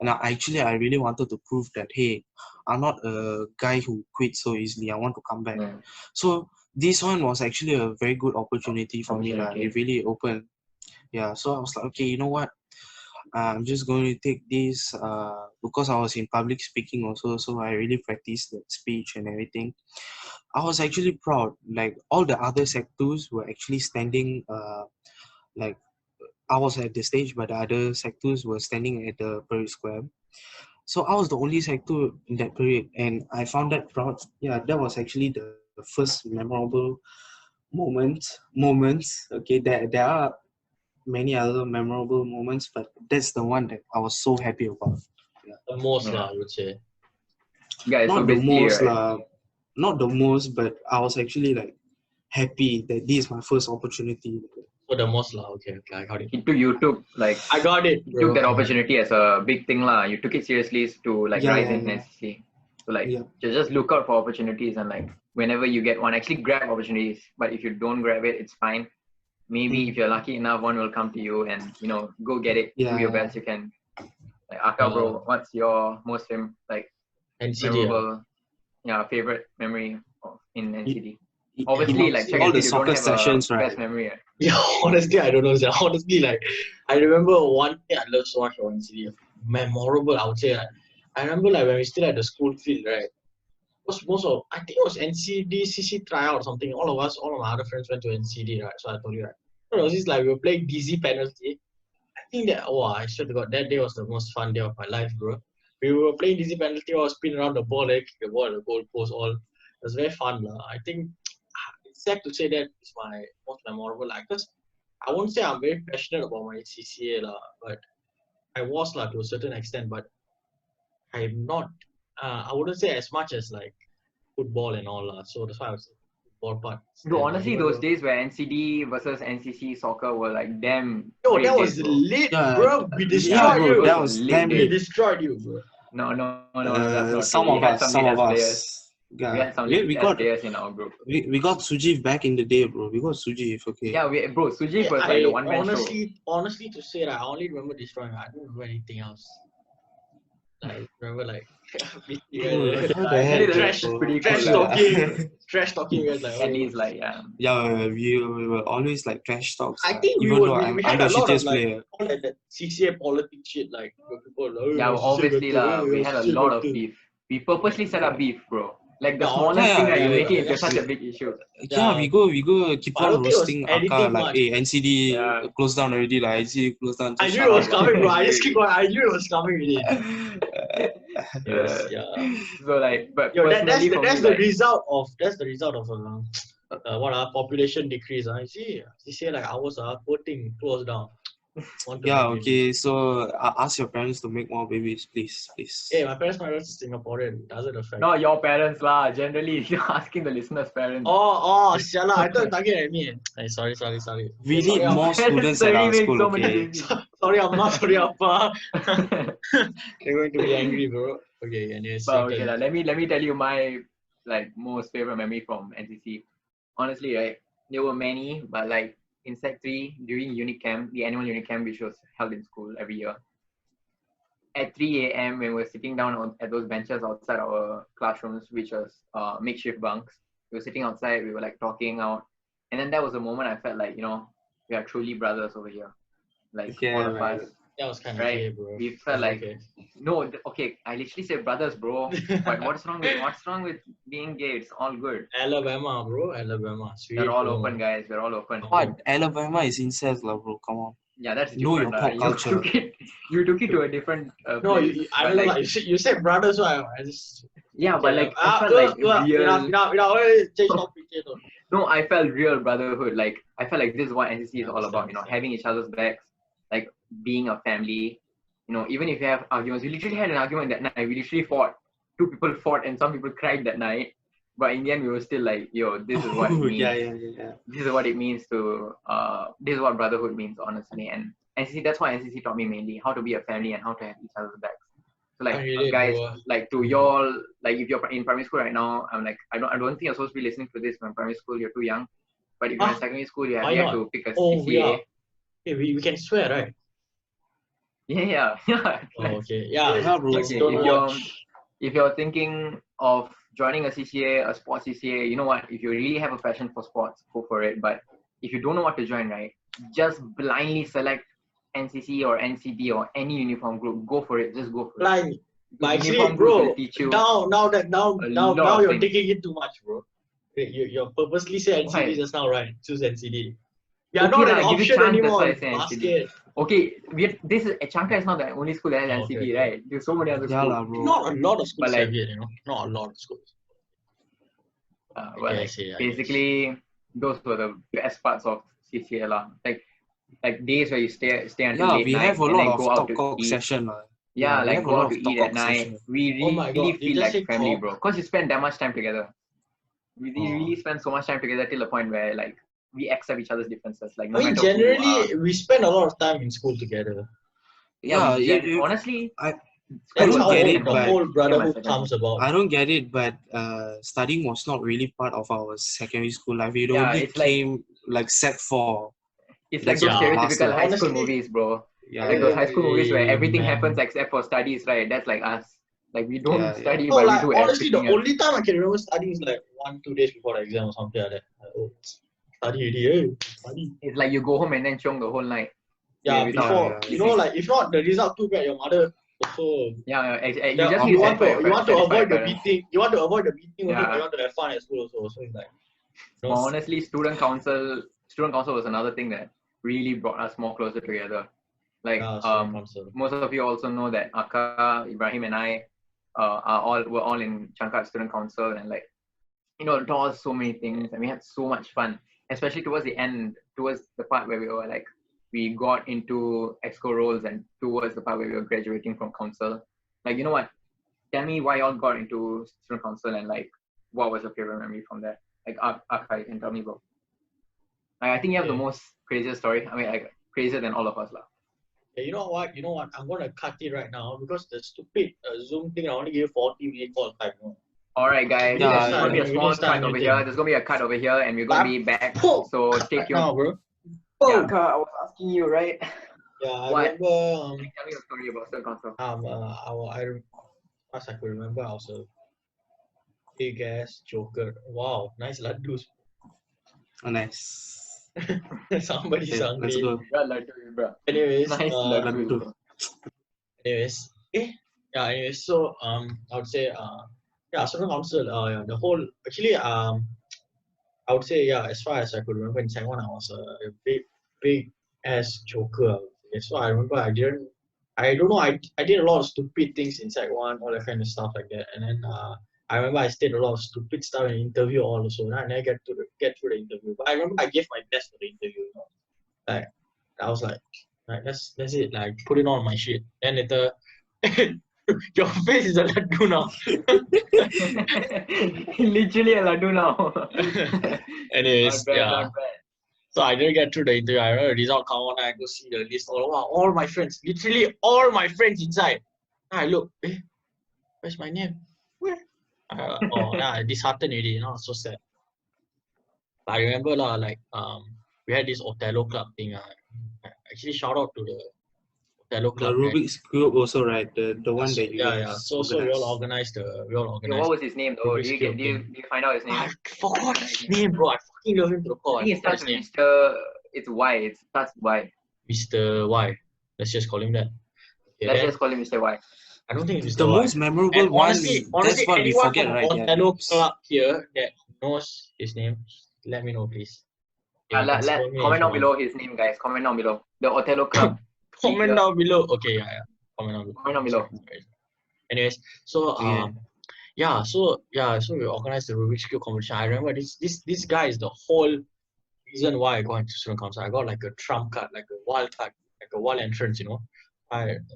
and I really wanted to prove that, hey, I'm not a guy who quits so easily. I want to come back. Yeah. So this one was actually a very good opportunity for me lah. Opportunity. It really opened. Yeah, so I was like, okay, you know what? I'm just going to take this because I was in public speaking also, so I really practiced that speech and everything. I was actually proud. Like, all the other Sec 2s were actually standing, like, I was at the stage, but the other Sec 2s were standing at the parade square. So I was the only Sec 2 in that period, and I found that proud. Yeah, that was actually the first memorable moments. Okay, there are many other memorable moments, but that's the one that I was so happy about. The most, Yeah. I would say. Guys, so Not the basically, most, right? not the most, but I was actually like happy that this is my first opportunity. So the most, okay, I got it. You took like I got it, you bro. took that opportunity as a big thing lah. You took it seriously to like Yeah, rise yeah, in yeah. NCC. So like Yeah. just look out for opportunities and like whenever you get one, actually grab opportunities. But if you don't grab it, it's fine. Maybe if you're lucky enough, one will come to you and go get it. Do your best you can. Like Arkar, bro, what's your most NCD. memorable, favorite memory in NCD? It- Obviously, it- like all the you don't soccer have sessions, a right? best memory. Right? Yeah, honestly, I don't know. Honestly, like, I remember one thing I love so much about NCD. Memorable, I would say. Like, I remember like when we still at the school field, right? I think it was NCD CC tryout or something. All of my other friends went to NCD, right? So I told you, right? So it was just like we were playing DZ penalty. I think that I swear to God, that day was the most fun day of my life, bro. We were playing DZ penalty, I was spinning around the ball, kick the ball, the goal post, all. It was very fun, lah. I think it's sad to say that is my most memorable, because I won't say I'm very passionate about my CCA, lah, but I was to a certain extent, but I'm not. I wouldn't say as much as like football and all, lah. So that's why I was football part. Bro, honestly, those days where NCD versus NCC soccer were like damn. Yo, great that days, was bro. lit, Yeah, bro. We yeah, destroyed bro, you. that was Lit damn days. We lit. destroyed you, bro. No, that's not Some true. of We had us, some some lit of players. us. We Yeah, had some we lit got players in our group. we got Sujiv back in the day, bro. We got Sujiv, okay. Yeah, bro, Sujeev was like the one man show. Honestly, to say that I only remember destroying. I don't remember anything else. Like remember like What the hell, that's bro? pretty trash cool, talking, trash talking. We was like, At least like Yeah, we were always like trash talks. I think even though I'm had the a lot of shittiest like player. all that CCA politics shit. Like people, yeah, obviously we had a lot of beef. We purposely set up beef, bro. Like the Yeah, smallest thing that you make it into that's such a it. big issue. Yeah, we go keep But I on don't think it was roasting anything Arkar like, much. hey, NCD Yeah. closed down already, like NCD closed down. I just knew shut it was up, coming, bro. like. I just keep going. I knew it was coming with it. Yeah. Yeah. So like, but Yo, that's personally for the me, like, result of population decrease. You see, CCA like ours poor thing closed down. Yeah, okay. So ask your parents to make more babies, please. Hey, my parents are Singaporean. It doesn't affect. not your parents lah. Generally, if you're asking the listeners' parents. Oh, shala. I thought you targeted at me. Hey, sorry. We Sorry, need Amma. more students at our Already made school, so many okay? babies. Sorry, Amma. Sorry, Appa. They're going to be angry, bro. Okay, anyways. But okay, let me tell you my like most favorite memory from NCC. Honestly, right, there were many, but like in Sec 3 during unit camp, the annual unit camp which was held in school every year. At 3 a.m. when we were sitting down at those benches outside our classrooms, which was makeshift bunks, we were sitting outside, we were like talking out, and then that was a moment I felt like we are truly brothers over here, like Yeah, all of right. us. That was kind of Right. gay, bro. We felt like okay. no, okay. I literally said brothers, bro. But what's wrong with being gay? It's all good. Alabama, bro. Alabama. Sweet. We're all bro. open, guys. We're all open. What? Alabama is incest, lah, bro. Come on. Yeah, that's Know different. your pop culture. You took it to a different. No, place. I But don't know. like, Like, you said brother, so I just. yeah, but like I felt like Change topic. no, I felt real brotherhood. Like I felt like this is what NCC is all about. Having each other's backs, like being a family. Even if you have arguments, we literally had an argument that night. We literally fought. 2 people fought, and some people cried that night. But in the end, we were still like, "Yo, this is what it means. Yeah. This is what it means to. This is what brotherhood means, honestly." And NCC, that's why NCC taught me mainly how to be a family and how to have each other's backs. So like, guys, like to y'all, like if you're in primary school right now, I'm like, I don't think you're supposed to be listening to this when primary school. You're too young. But if you're in secondary school, you have to pick a CCA. Hey, we can swear, right? Yeah. Oh, okay. Yeah, bro. Okay, if you're thinking of joining a CCA, a sports CCA, you know what? If you really have a passion for sports, go for it. But if you don't know what to join, right, just blindly select NCC or NCD or any uniform group. Go for it. Just go for it. Blind. But actually, Uniform group bro, will teach you now lot you're of taking it too much, bro. You're purposely saying NCD Why? just now, right? Choose NCD. We are Okay, not an lah, give it option chance, anymore. that's why I say NCD. Basket. Okay, Chankka is not the only school that has Okay, NCD, okay. right? There's so many other Yeah, schools. lah, bro. Not a lot of schools But like- have it, Not a lot of schools. But Okay, I like, see, I basically, those were the best parts of CCA lah. Like days where you stay until Yeah, late we night have a and lot then of go out talk to cock eat. session. Yeah, we like have a go lot out to of eat talk at cock night. session. We Oh my really God, you feel just like say family, talk? bro. Because you spend that much time together. We really spend so much time together till the point where like we accept each other's differences. Like no I mean, matter who you are. generally, we spend a lot of time in school together. Yeah, Yeah, honestly, I That's don't how get the it, but whole my brotherhood second comes about. I don't get it, but studying was not really part of our secondary school life. It Yeah, only it's like- came like Sec 4. it's like That's those when it stereotypical lasted. high school Honestly- movies, bro. Yeah, Like those yeah. high school movies where everything man. happens except for studies, right? That's like us. Like we don't Yeah, study, No, but like we do honestly, the everything else. only time I can remember studying is like 1-2 days before the exam or something like that. Like, oh, study already, study. It's like you go home and then chiong the whole night. Yeah, without before yeah, you know, like if not the result too bad, your mother also. Yeah, you Yeah, just you need want to satisfy avoid the parents. beating. You want to avoid the beating also, Yeah. but you want to have fun at school also. So it's like, you know, Honestly, student council was another thing that really brought us more closer together. Like student council. most of you also know that Arkar, Ibrahim, and I were all in CHANGKAT'S student council, and like taught us so many things, and we had so much fun. Especially towards the end, towards the part where we were like we got into exco roles, and towards the part where we were graduating from council. Like, you know what? Tell me why y'all got into student council, and like what was your favorite memory from there? Like Arkar, you can tell me, bro. Like, I think you have the most craziest story. I mean, like crazier than all of us, lah. Yeah, you know what? I'm gonna cut it right now because the stupid Zoom thing. I only gave 40-minute call time. No? All right, guys. Yeah, There's gonna be a we small didn't start cut over anything. here. There's gonna be a cut over here, and we're gonna be back. So stay Right tuned. now, bro. Yeah, Arkar, I was asking you, right? Yeah, I What? remember. Tell me a story about student council. As I could remember, I was a big ass joker. Wow, nice laddus. Oh, nice. Somebody's Okay, hungry. let's go. Yeah, like, bro. Anyways, Nice, Laddu. anyways, so I would say student council, the whole actually I would say as far as I could remember in Sec 1 I was a big ass joker. So I remember I don't know, I did a lot of stupid things in Sec 1, all that kind of stuff like that, and then I remember I did a lot of stupid stuff in the interview also. I never get through the interview, but I remember I gave my best for the interview. Like I was like, that's it. Like put it on my shit. Then later, your face is a laddu now. Literally a laddu now. Anyways, Not bad, yeah. not bad. So I didn't get through the interview. I remember the result come on. I go see the list. All my friends, literally all my friends inside. I look, where's my name? Where? Disheartened already. So sad. But I remember we had this Othello club thing. Actually, shout out to the Othello The club. Rubik's Cube also, right? The one that you guys So we all organized. organized. Yo, what was his name though? Rubik's Cube Do you find out his name? I forgot his name, bro. I fucking love him to the core. I think it forgot starts his with name. Mr. It's Y. It starts with Y. Mr. Y. Let's just call him that. Okay, Let's then, just call him Mr. Y. I don't think it's Mr. The Y. most memorable And one, honestly, that's what we anyone forget, from right? Yeah, Othello names. club here that knows his name, let me know, please. Yeah, You can spell me if comment you down want. below his name, guys. Comment down below. The Othello Club. Comment Yeah. down below. Okay, yeah. Comment down below. Comment down below. Anyways, so Yeah. so we organized the Rubik's Cube competition. I remember this guy is the whole reason why I got into student council. I got like a trump card, like a wild card, like a wild entrance,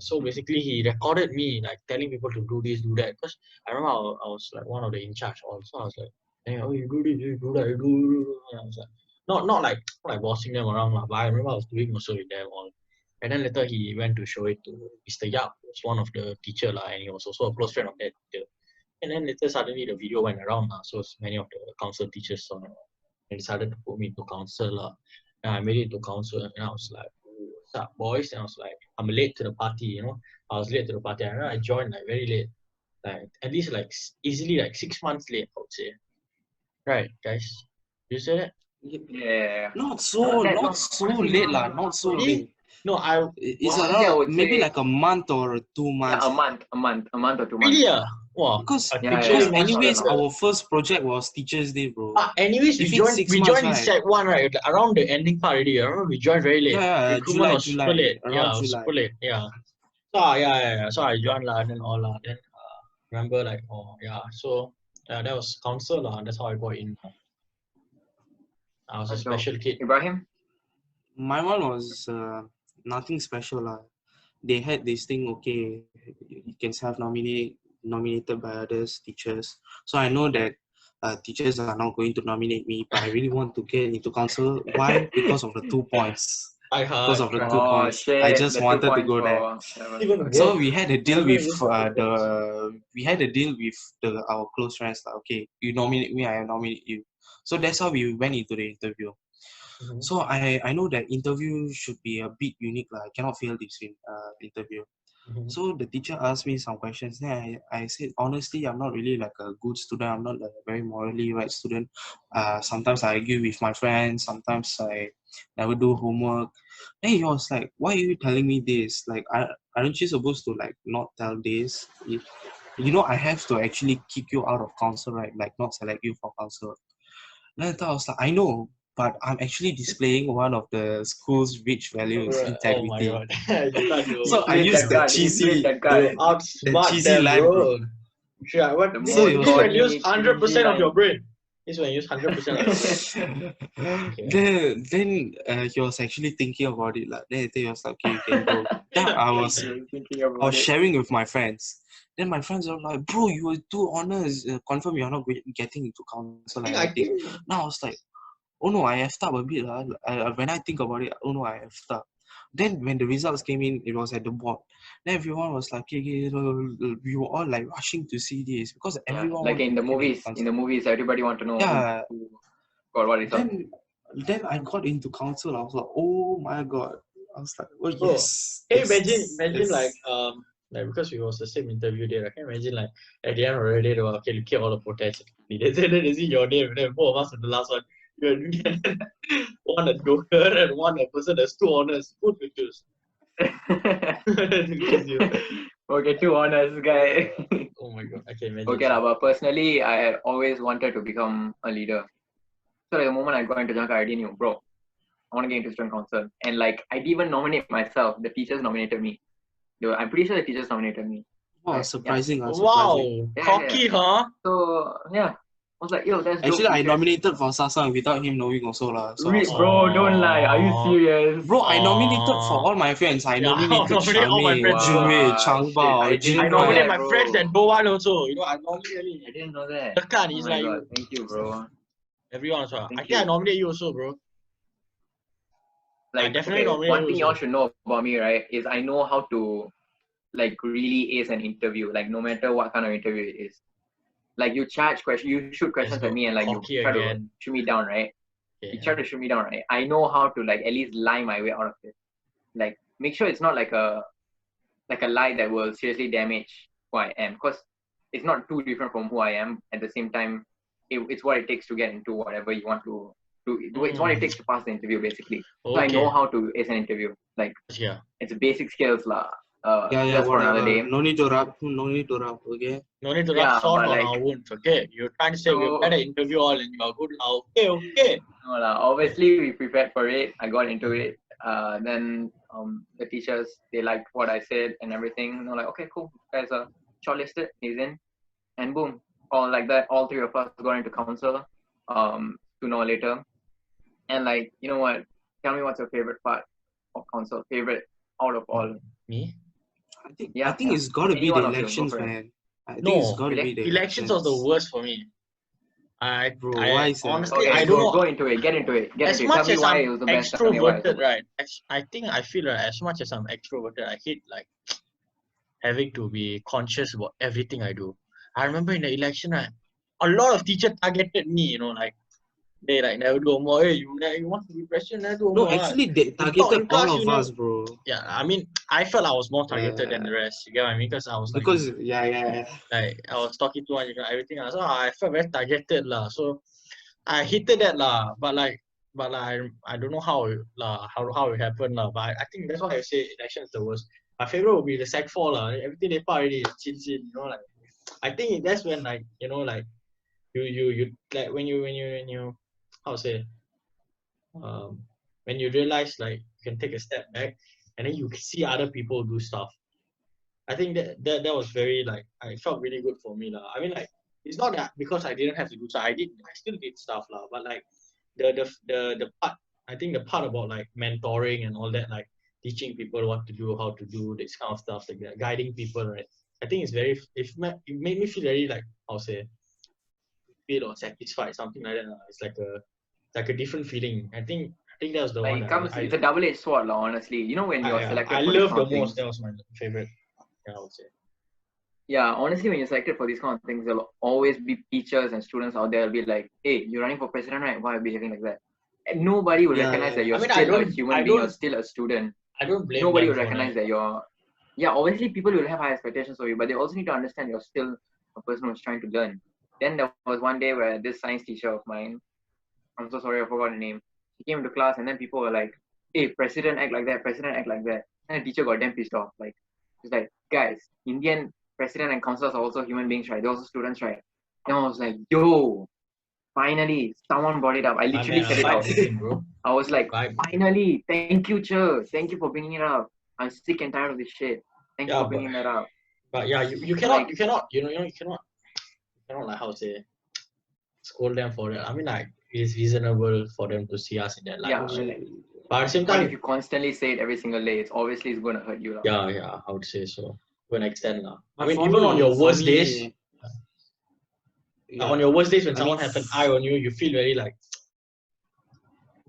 So basically he recorded me like telling people to do this, do that. Because I remember I was like one of the in charge also. I was like, hey, you do this, you do that, you do. And I was like, not like bossing them around, but I remember I was doing also with them all. And then later he went to show it to Mr. Yap, who was one of the teacher, and he was also a close friend of that teacher. And then later suddenly the video went around, so many of the council teachers saw it and decided to put me into council. And I made it to council, and I was like, what's up, boys? And I was like, I'm late to the party, I was late to the party. I remember I joined like very late, like at least like easily like 6 months late, I would say. Right, guys? You say that? Yeah. Not so late lah. Not so Really? late. No, It's Well, honestly, I around would maybe say- like a month or 2 months. Yeah, a month or 2 months. really? Wow. Because I Yeah, picture yeah. it much anyways, longer. our first project was Teachers' Day, bro. Anyways, we If it's joined 6 in months, right? Sec 1, right? Around the ending part already. I remember we joined very late. Yeah, Recruitment was super late. around Yeah, it was July. super late. Yeah. So yeah. So I joined and then all Then remember like So that was council That's how I got in. I was a So, special kid. Ibrahim? My one was nothing special lah. They had this thing, okay, you can nominated by others, teachers. So I know that teachers are not going to nominate me, but I really want to get into council. Why? Because of the 2 points. I Because heard. of the right. 2 Oh points. shit! I just the 2 wanted to points go there. for- Even So worse. we had a deal Never with even the our close friends. Like, okay, you nominate me, I nominate you. So that's how we went into the interview. Mhm. So I know that interview should be a bit unique. I cannot fail this interview. Mhm. So the teacher asked me some questions. Then I said, honestly, I'm not really like a good student. I'm not a very morally right student. Sometimes I argue with my friends. Sometimes I never do homework. Then he was like, why are you telling me this? Like, aren't you supposed to like not tell this? You know, I have to actually kick you out of council, right? Like not select you for council. Then I was like, I know, but I'm actually displaying one of the school's rich values, Oh my integrity. god. You can't do So I played used that the card, he cheesy, played that You card. outsmart cheesy them, line, bro. bro. Sure, what The this So most it is was this when like, you use corny, 100% cheesy of your line. brain. This when you use 100% of your brain. then he was actually thinking about it. Like, then he was like, okay, you can go. Then I was thinking I about was it. sharing with my friends. Then my friends were like, bro, you will do honors. Confirm you're not getting into council and I everything. think Now I was like, oh no, I effed up a bit. When I think about it, oh no, I effed up. Then when the results came in, it was at the board. Then everyone was like, okay, we were all like rushing to see this because Yeah, everyone like wanted in the to get into movies, council. everybody want to know Yeah. who got what result. Then I got into council. I was like, oh my god. I was like, oh Bro, yes. can you yes, imagine yes. like because it was the same interview day, I can imagine like at the end of the day they were okay, you keep all the potential candidates and then they see your name and then both of us are the last one. You're one a joker and one a person that's 2 honors. Who to choose? Choose you. Okay, 2 honors, guy. Oh my god, I can imagine. Okay, but personally, I had always wanted to become a leader. So like, the moment I got into JANKKAT, I already knew, bro, I want to get into student council. And like, I didn't even nominate myself. The teachers nominated me. I'm pretty sure the teachers nominated me. Wow, Right, surprising. Wow, Surprising. Yeah, cocky, huh? So yeah, I was like, yo, that's Actually, dope. I teachers. nominated for Sasank without him knowing also. So I was like, Bro, don't lie. Are you serious? bro, I nominated for all my friends. I Yeah, I nominated nominate all my Shami, friends. Jimmy, Wow, Changbao, shit, I didn't I know nominate that, my bro. friends that don't want also. You know, I nominate I didn't know that. Arkar, Oh he's my like god, you. thank you, bro. Everyone also. Thank I think I you. nominate you also, bro. I Like, definitely okay, nominate one you thing also. y'all should know about me, right, is I know how to like really ace an interview, like no matter what kind of interview it is. Like you charge questions, you shoot questions at me and like you Cocky try to again. shoot me down, right? Yeah. You try to shoot me down, right? I know how to like at least lie my way out of it. Like make sure it's not like a lie that will seriously damage who I am, because it's not too different from who I am. At the same time, it's what it takes to get into whatever you want to do. It's what it takes to pass the interview, basically. So I know how to ace an interview. Like Yeah. it's basic skills, lah. yeah, That's for another whatever. day. No need to rap, okay? No need to Yeah, rub salt but on like- our wounds, okay? You're trying to say we've So- had an interview all and you're good now. Okay. No, lah. Obviously, we prepared for it. I got into it. Then the teachers, they liked what I said and everything. They're like, okay, cool. Guys are shortlisted. He's in. And boom. All like that. All 3 of us got into council. Sooner or later. And like, you know what? Tell me what's your favorite part of council? Favorite out of all? Me? I think Yeah, it's got to Any be the one of you, go elections, for it. man. I think No, it's got to be the elections was the worst for me. Bro, why is that? honestly, Okay, I don't know. go into it. Get into it. As Tell much me as why I'm it was the best. Tell me why it was the extroverted, worst. right? I think I feel like as much as I'm extroverted, I hate like having to be conscious about everything I do. I remember in the election, right, a lot of teachers targeted me, you know, like they like never do more. Hey, you want to be president, never do No, more. actually, they targeted all of us, bro. Yeah, I mean, I felt I was more targeted than the rest. You get what I mean? Because I was like, Because yeah. like I was talking to one, you know, everything. So I felt very targeted lah. So I hated that lah. But I don't know how it happened lah. But I think that's why I say election is the worst. My favorite would be the Sec 4 lah. Everything they part already is chin, you know, like I think that's when like, you know, like you like when you how to say when you realize like you can take a step back and then you see other people do stuff. I think that was very like I felt really good for me lah. I mean like it's not that because I didn't have to do stuff. I still did stuff lah. But like the part, I think the part about like mentoring and all that, like teaching people what to do, how to do this kind of stuff, like that, guiding people, right? I think it's very, it made me feel very like, how to say, feel or satisfied, something like that. It's like a different feeling. I think that was the Like one. it comes, it's a double-edged sword, lah, honestly. You know, when you're selected I for these love kind the of things, most. That was my favorite. Yeah, I would say. yeah, honestly, when you're selected for these kind of things, there'll always be teachers and students out there will be like, hey, you're running for president, right? Why are you behaving like that? And nobody will recognize that you're I mean, still a human being, you're still a student. I don't blame Nobody them will for recognize that. that you're, yeah, obviously people will have high expectations of you, but they also need to understand you're still a person who's trying to learn. Then there was one day where this science teacher of mine, I'm so sorry, I forgot the name. He came into class and then people were like, hey, president act like that, president act like that. And the teacher got damn pissed off. Like, he's like, guys, Indian president and councillors are also human beings, right? They're also students, right? And I was like, yo, finally, someone brought it up. I literally said it out. Bro. I was like, Vibe. finally, thank you, Cher. Thank you for bringing it up. I'm sick and tired of this shit. Thank you for bringing that up. But yeah, you cannot, you cannot like, how to say, scold them for it. I mean, like, it's reasonable for them to see us in that light. Yeah, but at the same but if time, you constantly say it every single day, it's obviously going to hurt you. Lah. yeah, I would say so. To an extent, lah. I But mean, for even me- on your for worst me, days, yeah. on your worst days when I someone mean, have an eye on you, you feel very like,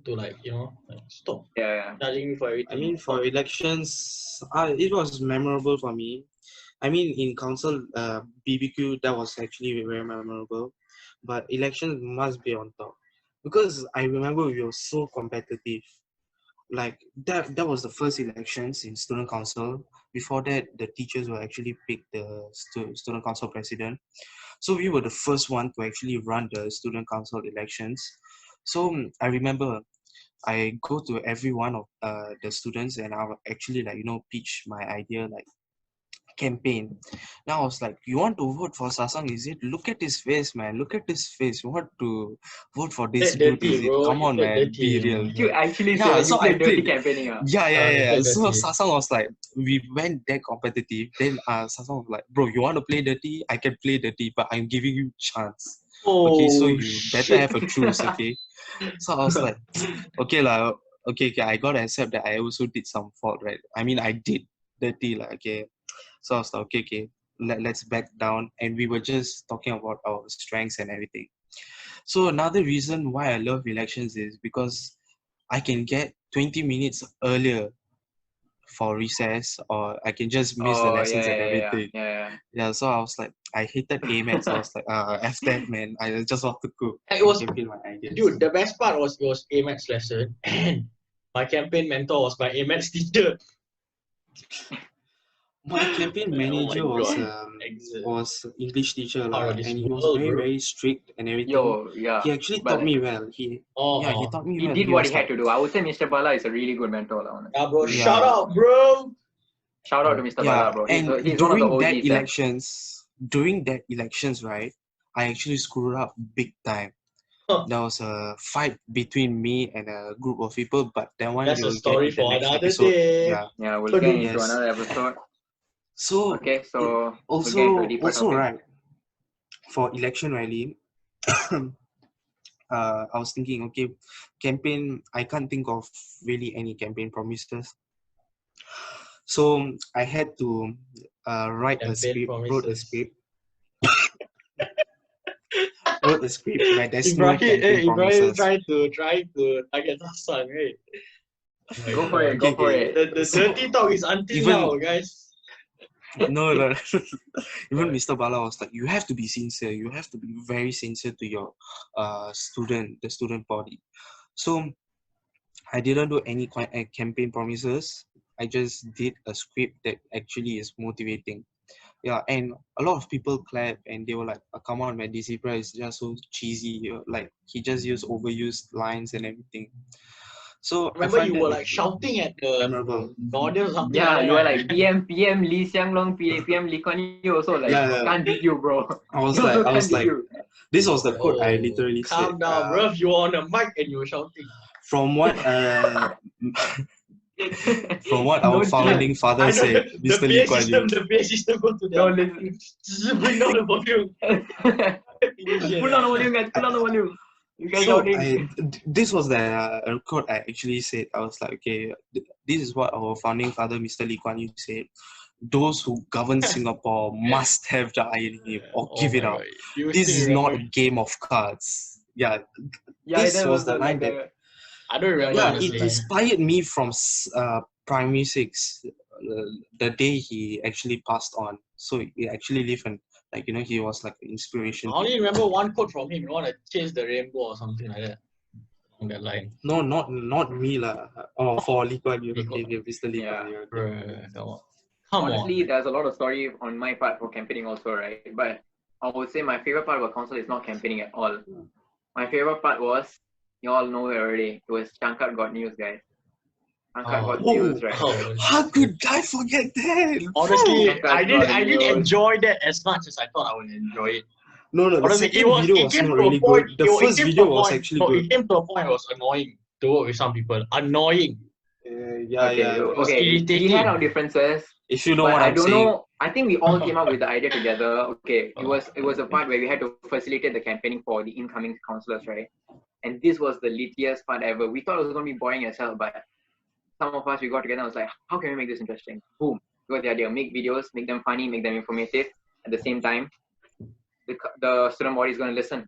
to like, like, stop Yeah. judging me for everything. I mean, for elections, it was memorable for me. I mean, in council, BBQ, that was actually very memorable. But elections must be on top. Because I remember we were so competitive. Like, that was the first elections in student council. Before that, the teachers will actually pick the student council president. So we were the first one to actually run the student council elections. So I remember I go to every one of the students and I'll actually pitch my idea, like campaign. Now I was like, you want to vote for Sasank, is it? Look at his face, man. Look at his face. You want to vote for this Play dude, dirty, is it? bro. Come You on, play man. dirty, Be real. You actually Yeah, said so you played I dirty played- campaigning. Yeah. you So played dirty. Sasank was like, we went that competitive. Then Sasank was like, bro, you want to play dirty? I can play dirty, but I'm giving you chance. Okay, so you better have a truce, okay? So I was like, okay, I gotta accept that I also did some fault, right? I mean, I did dirty, like, okay. So I was like, okay, let's back down. And we were just talking about our strengths and everything. So another reason why I love elections is because I can get 20 minutes earlier for recess, or I can just miss the lessons and everything. Yeah, so I was like, I hated AMATs. I was like, F that, man. I just want to cook. It was, campaign my ideas. dude, the best part was it was AMAT's lesson and my campaign mentor was my AMAT's teacher. My campaign manager God. was English teacher, Out of and this he was world, very, bro. very strict and everything. Yeah. He actually but taught me well. He taught me he well. did what was he had like, to do. I would say Mr. Bala is a really good mentor, lah, honestly. Yeah, bro. Yeah. Shout out, bro. Shout out to Mr. Bala, bro. And He's one of the OGs. during that elections, right, I actually screwed up big time. There was a fight between me and a group of people, but that one That's you'll a story get in the for next another episode. day. Yeah, we'll get into Yes. another episode. So Okay, so we'll get into also a deeper topic. right, for election rally, I was thinking, okay, campaign, I can't think of really any campaign promises. So I had to write a script, wrote a script where there's no campaign Ibrahim promises. trying to target Sasank, right? Go for it, go for it. The dirty talk is until now, guys. No. Even Mr. Bala was like, you have to be sincere. You have to be very sincere to your the student body. So I didn't do any campaign promises. I just did a script that actually is motivating. Yeah, and a lot of people clap and they were like, oh, come on, man, this Ibra is just so cheesy. Like, he just used overused lines and everything. So Remember, you were like shouting at the audience or something. Yeah, like you were that, like PM Lee Hsien Loong, PM Lee Kuan Yew also like, can't beat you, bro. I was like, this was the quote I literally said. Calm down, bro. You were on a mic and you were shouting. From what our founding father said, Mr. Lee Kuan Yew. The bass system go to No, the listen. Just bring down the volume. Pull on the volume, guys. Pull on the volume. You guys So don't this was the quote I actually said. I was like, okay, this is what our founding father, Mr. Lee Kuan Yew, said. Those who govern Singapore must have the iron game or give it my up. God. You This still is not a remember? game of cards. Yeah, Yeah, this that was the line like that I don't remember. yeah, honestly. it inspired me from primary six, the day he actually passed on. So he actually lived and like he was like an I inspiration. only remember one quote from him. You want to chase the rainbow or something like that. On that line. No, not me lah. Oh, for Lee Kuan Yew, Lee Kuan- okay, Mr. Lee Yeah. Kuan Yew. Okay. Bruh, come on. Come Honestly, on. there's a lot of story on my part for campaigning also, right? But I would say my favorite part about council is not campaigning at all. My favorite part was, you all know it already, it was CHANGKAT'S GOT news, guys. CHANGKAT'S GOT Oh. news, right? Oh, How could I forget that? honestly, CHANGKAT'S I didn't got I didn't news. enjoy that as much as I thought I would enjoy it. No, the Honestly, second video was came not to a really point, good. The first video was actually no, good. it came to a point it was annoying to work with some people. Annoying. Okay, It was okay. We irritating. had our differences, If you know but what I I'm don't saying. know. I think we all came up with the idea together. Okay, it was a part where we had to facilitate the campaigning for the incoming councillors, right? And this was the littiest part ever. We thought it was gonna be boring as hell, but some of us we got together and was like, how can we make this interesting? Boom, we got the idea. Make videos, make them funny, make them informative. At the same time, the student body is gonna listen.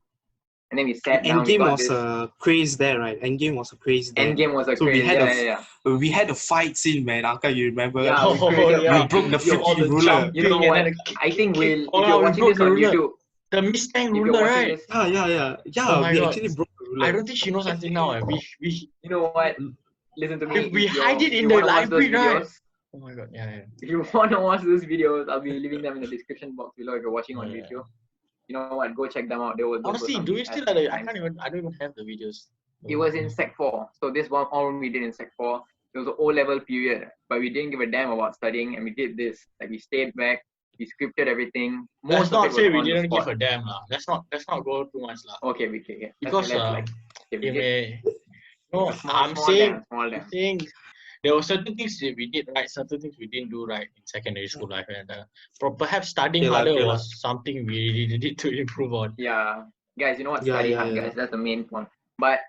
And then we sat down. We Endgame got was this. a craze there, right? Endgame was a craze there. Endgame was a So craze. we had Yeah. we had a fight scene, man. Arkar, you remember? Yeah, we Oh, created yeah. We broke the Yo, all 50 the ruler. jumping You know and what? then I think we'll, if oh, you're we watching broke this the on ruler. YouTube, The Mustang if you're ruler, watching right? this, Yeah. Oh my We God. actually broke the ruler. I don't think she knows until now. We you know what? Listen to me. we If hide it if in you the wanna watch those library, right? videos, Oh my God, yeah. if you wanna watch those videos, I'll be leaving them in the description box below. If you're watching on Yeah. YouTube, you know what? Go check them out. Those were Honestly, some do you still have epic the, times. I don't even have the videos. It was in Sec 4. So this one all we did in Sec 4. It was an O-level period, but we didn't give a damn about studying, and we did this. Like we stayed back, we scripted everything. Let's Most of not it was say we on the didn't give spot. a damn lah. Let's not go too much lah. Okay, we can. Because let's like okay, we it did may no, I'm small saying damn, small damn. there were certain things that we did right, certain things we didn't do right in secondary school life, and perhaps studying Okay lah, harder okay lah. was something we really need to improve on. Yeah, guys, you know what? Yeah, Study yeah, hard, yeah. guys. That's the main point. But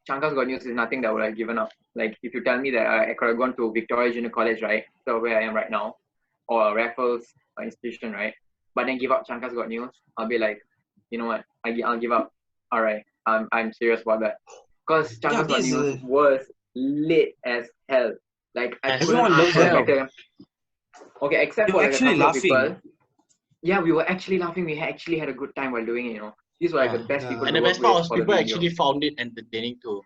CHANGKAT'S GOT news is nothing that I would have given up. Like if you tell me that I could have gone to Victoria Junior College, right? So where I am right now, or Raffles institution, right? But then give up CHANGKAT'S GOT news, I'll be like, you know what? I'll give up. All right, I'm serious about that. Because CHANGKAT'S GOT this is news was lit as hell. Like I couldn't Everyone ask loves for a that. better. Okay, except You for were like a actually couple of laughing. people. Yeah, we were actually laughing. We actually had a good time while doing it. You know, these were like the best Yeah. people. And to the work best part with was for the people video. actually found it entertaining too.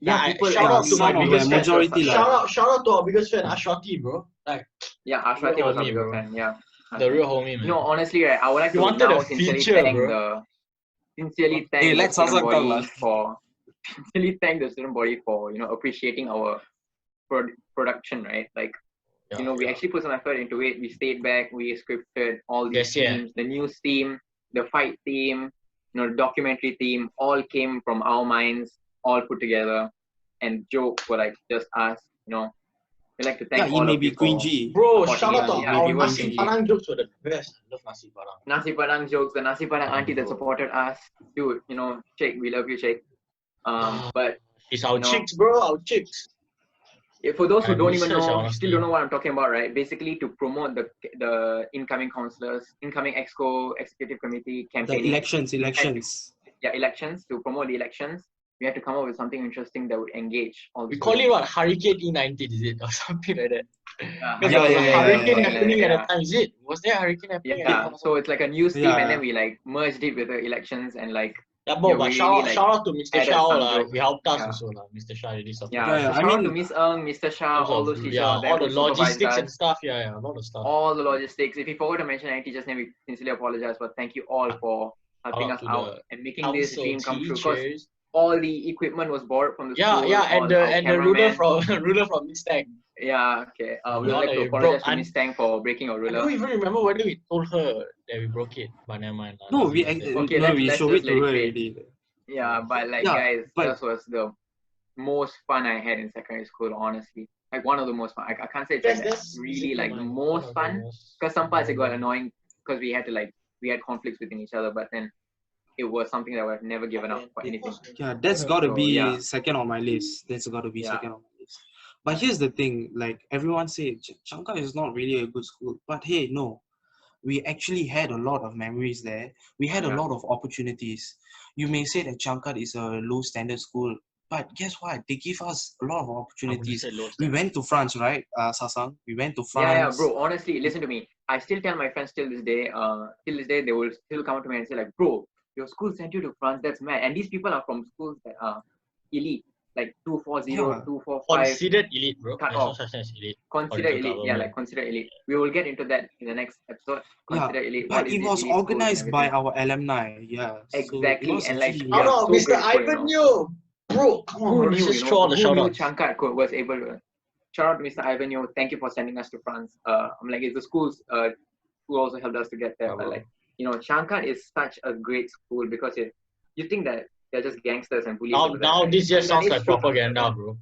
Yeah, I- people. shout out to my some of the biggest fan. majority lah. Shout out to our biggest fan, Ashwati, bro. Like Yeah, Ashwati was a homie, bigger bro. fan. Yeah, the real homie, man. You know, honestly, right, I would like You to wanted now a sincerely feature, thank bro. Hey, let the student Sasank talk body lah. for sincerely thank the student body for appreciating our production, right? Like we actually put some effort into it. We stayed back. We scripted all these Yes, yeah. themes, the news theme, the fight theme, the documentary theme, all came from our minds, all put together, and jokes were like just us. We like to thank Yeah, all it may of be you for cringy. Bro, supporting shout out us. to Yeah, our it was nasi cringy. padang jokes were the best. I love nasi padang. Nasi Padang jokes, the Nasi Padang auntie that bro. supported us, dude. Sheikh, we love you, Sheikh. But It's our you know, chicks, bro. Our chicks. for those who I don't even research, know, honestly. still don't know what I'm talking about, right? Basically, to promote the incoming councillors, incoming exco, executive committee The campaigning. elections. Yeah, elections. To promote the elections, we had to come up with something interesting that would engage all the We call it students. what? Hurricane E19, is it? Or something like that. Yeah, Because Yeah, there was a yeah, hurricane yeah, happening at yeah. the time, is it? Was there a hurricane happening at the Yeah, time? so it's like a news team, Yeah. and then we like merged it with the elections and like. Yeah, but we shout really, like, out to Mr. added Shah, some lah. jokes. He helped us Yeah. also, lah. Mr. Shah really supported Yeah, Yeah, so I shout out to mean- Miss Ng, Mr. Shah, all those teachers out there all the who supervised logistics us. and stuff. Yeah, a lot of stuff. All the logistics. If you forgot to mention any teacher's name, we sincerely apologize, but thank you all for helping us to out the and making this Council dream come true. Because teachers. all the equipment was borrowed from the Yeah, school. yeah, all and our the ruler cameraman. from Miss Tang. Yeah, okay. We would Yeah, like to we apologize broke- to Miss Tang for breaking our I ruler. don't even remember whether we told her that we broke it, but never mind. No, we Okay, no, we let's showed just it to let it her play. already. Yeah, but like Yeah, guys, but- this was the most fun I had in secondary school, honestly. Like one of the most fun. I can't say it's like that. Really like the most fun. Because some parts it got annoying because we had conflicts within each other, but then it was something that I've never given up for anything. Yeah, that's got to So, be yeah. second on my list. That's got to be Yeah. second on my list. But here's the thing, like everyone say, Changkat is not really a good school. But hey, no, we actually had a lot of memories there. We had a Yeah. lot of opportunities. You may say that Changkat is a low standard school, but guess what? They give us a lot of opportunities. We went to France, right, Sasank? We went to France. Yeah, bro. Honestly, listen to me. I still tell my friends till this day, they will still come to me and say like, bro, your school sent you to France. That's mad. And these people are from schools that are elite, like 240, Yeah. 245. Considered elite, bro. Cut There's no off. such thing as elite. Consider according to elite. Yeah, government. like consider elite. We will get into that in the next episode. Consider elite. But What is it these was elite schools and organized by everything. our alumni. Yeah. So it Exactly. was And like, actually we are Oh no, so Mr. grateful, Ivan knew. Bro, come on, Who bro. knew, Let's just throw all the who shout knew outs. Changkat was able to. Shout out to Mr. Ivan Yo. Thank you for sending us to France. I'm like, it's the schools who also helped us to get there. But like, Changkat is such a great school because you think that they're just gangsters and bullies. Now this just sounds like propaganda, bro.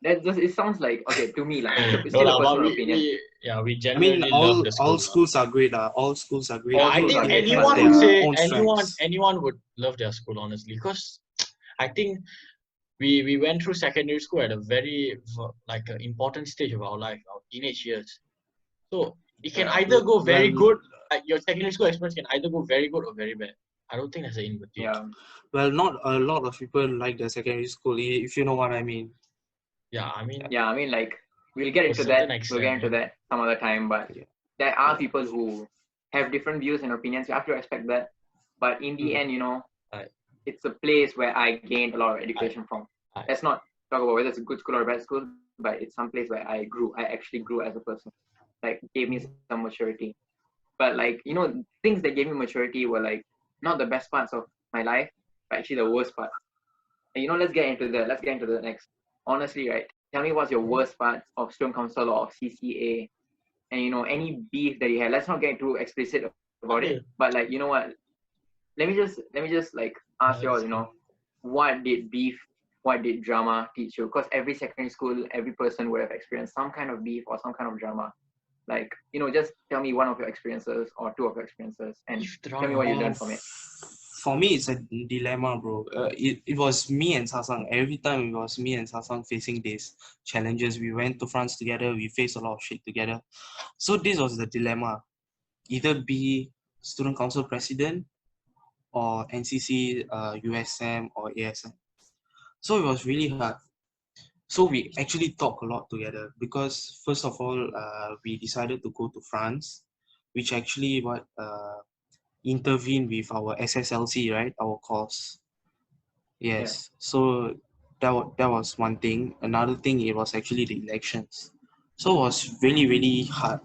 That just it sounds like, okay, to me, like, it's No still a lah, but personal opinion. we I mean, genuinely love the school. all schools are great. All schools are great. All I schools think are great, anyone but would their say own strengths. anyone would love their school, honestly, because I think we went through secondary school at a very like an important stage of our life, our teenage years. So it can either go very good, like your secondary school experience can either go very good or very bad. I don't think there's an in between. Yeah. Well, not a lot of people like the secondary school, if you know what I mean. Yeah, I mean, Yeah, I mean, like, we'll get to a into certain that. extent, We'll get into yeah. that some other time. But Yeah. there are Yeah. people who have different views and opinions. You have to respect that. But in the end, Right. it's a place where I gained a lot of education from. Right. Let's not talk about whether it's a good school or a bad school, but it's some place where I grew. I actually grew as a person. Like, gave me some maturity. But like, things that gave me maturity were like not the best parts of my life, but actually the worst part. And let's get into that. Let's get into the next. Honestly, right? Tell me what's your worst part of student council or of CCA, and any beef that you had. Let's not get too explicit about it. But like, you know what? Let me just like ask you all. What did beef, what did drama teach you? Because every secondary school, every person would have experienced some kind of beef or some kind of drama. Like, just tell me one of your experiences or two of your experiences, and tell me what you learned from it. For me, it's a dilemma, bro. It was me and Sasank. Every time it was me and Sasank facing these challenges. We went to France together. We faced a lot of shit together. So this was the dilemma. Either be student council president or NCC, USM or ASM. So it was really hard. So we actually talk a lot together because first of all, we decided to go to France, which actually intervened with our SSLC, right? Our course. Yes. So that was one thing. Another thing, it was actually the elections. So it was really, really hard.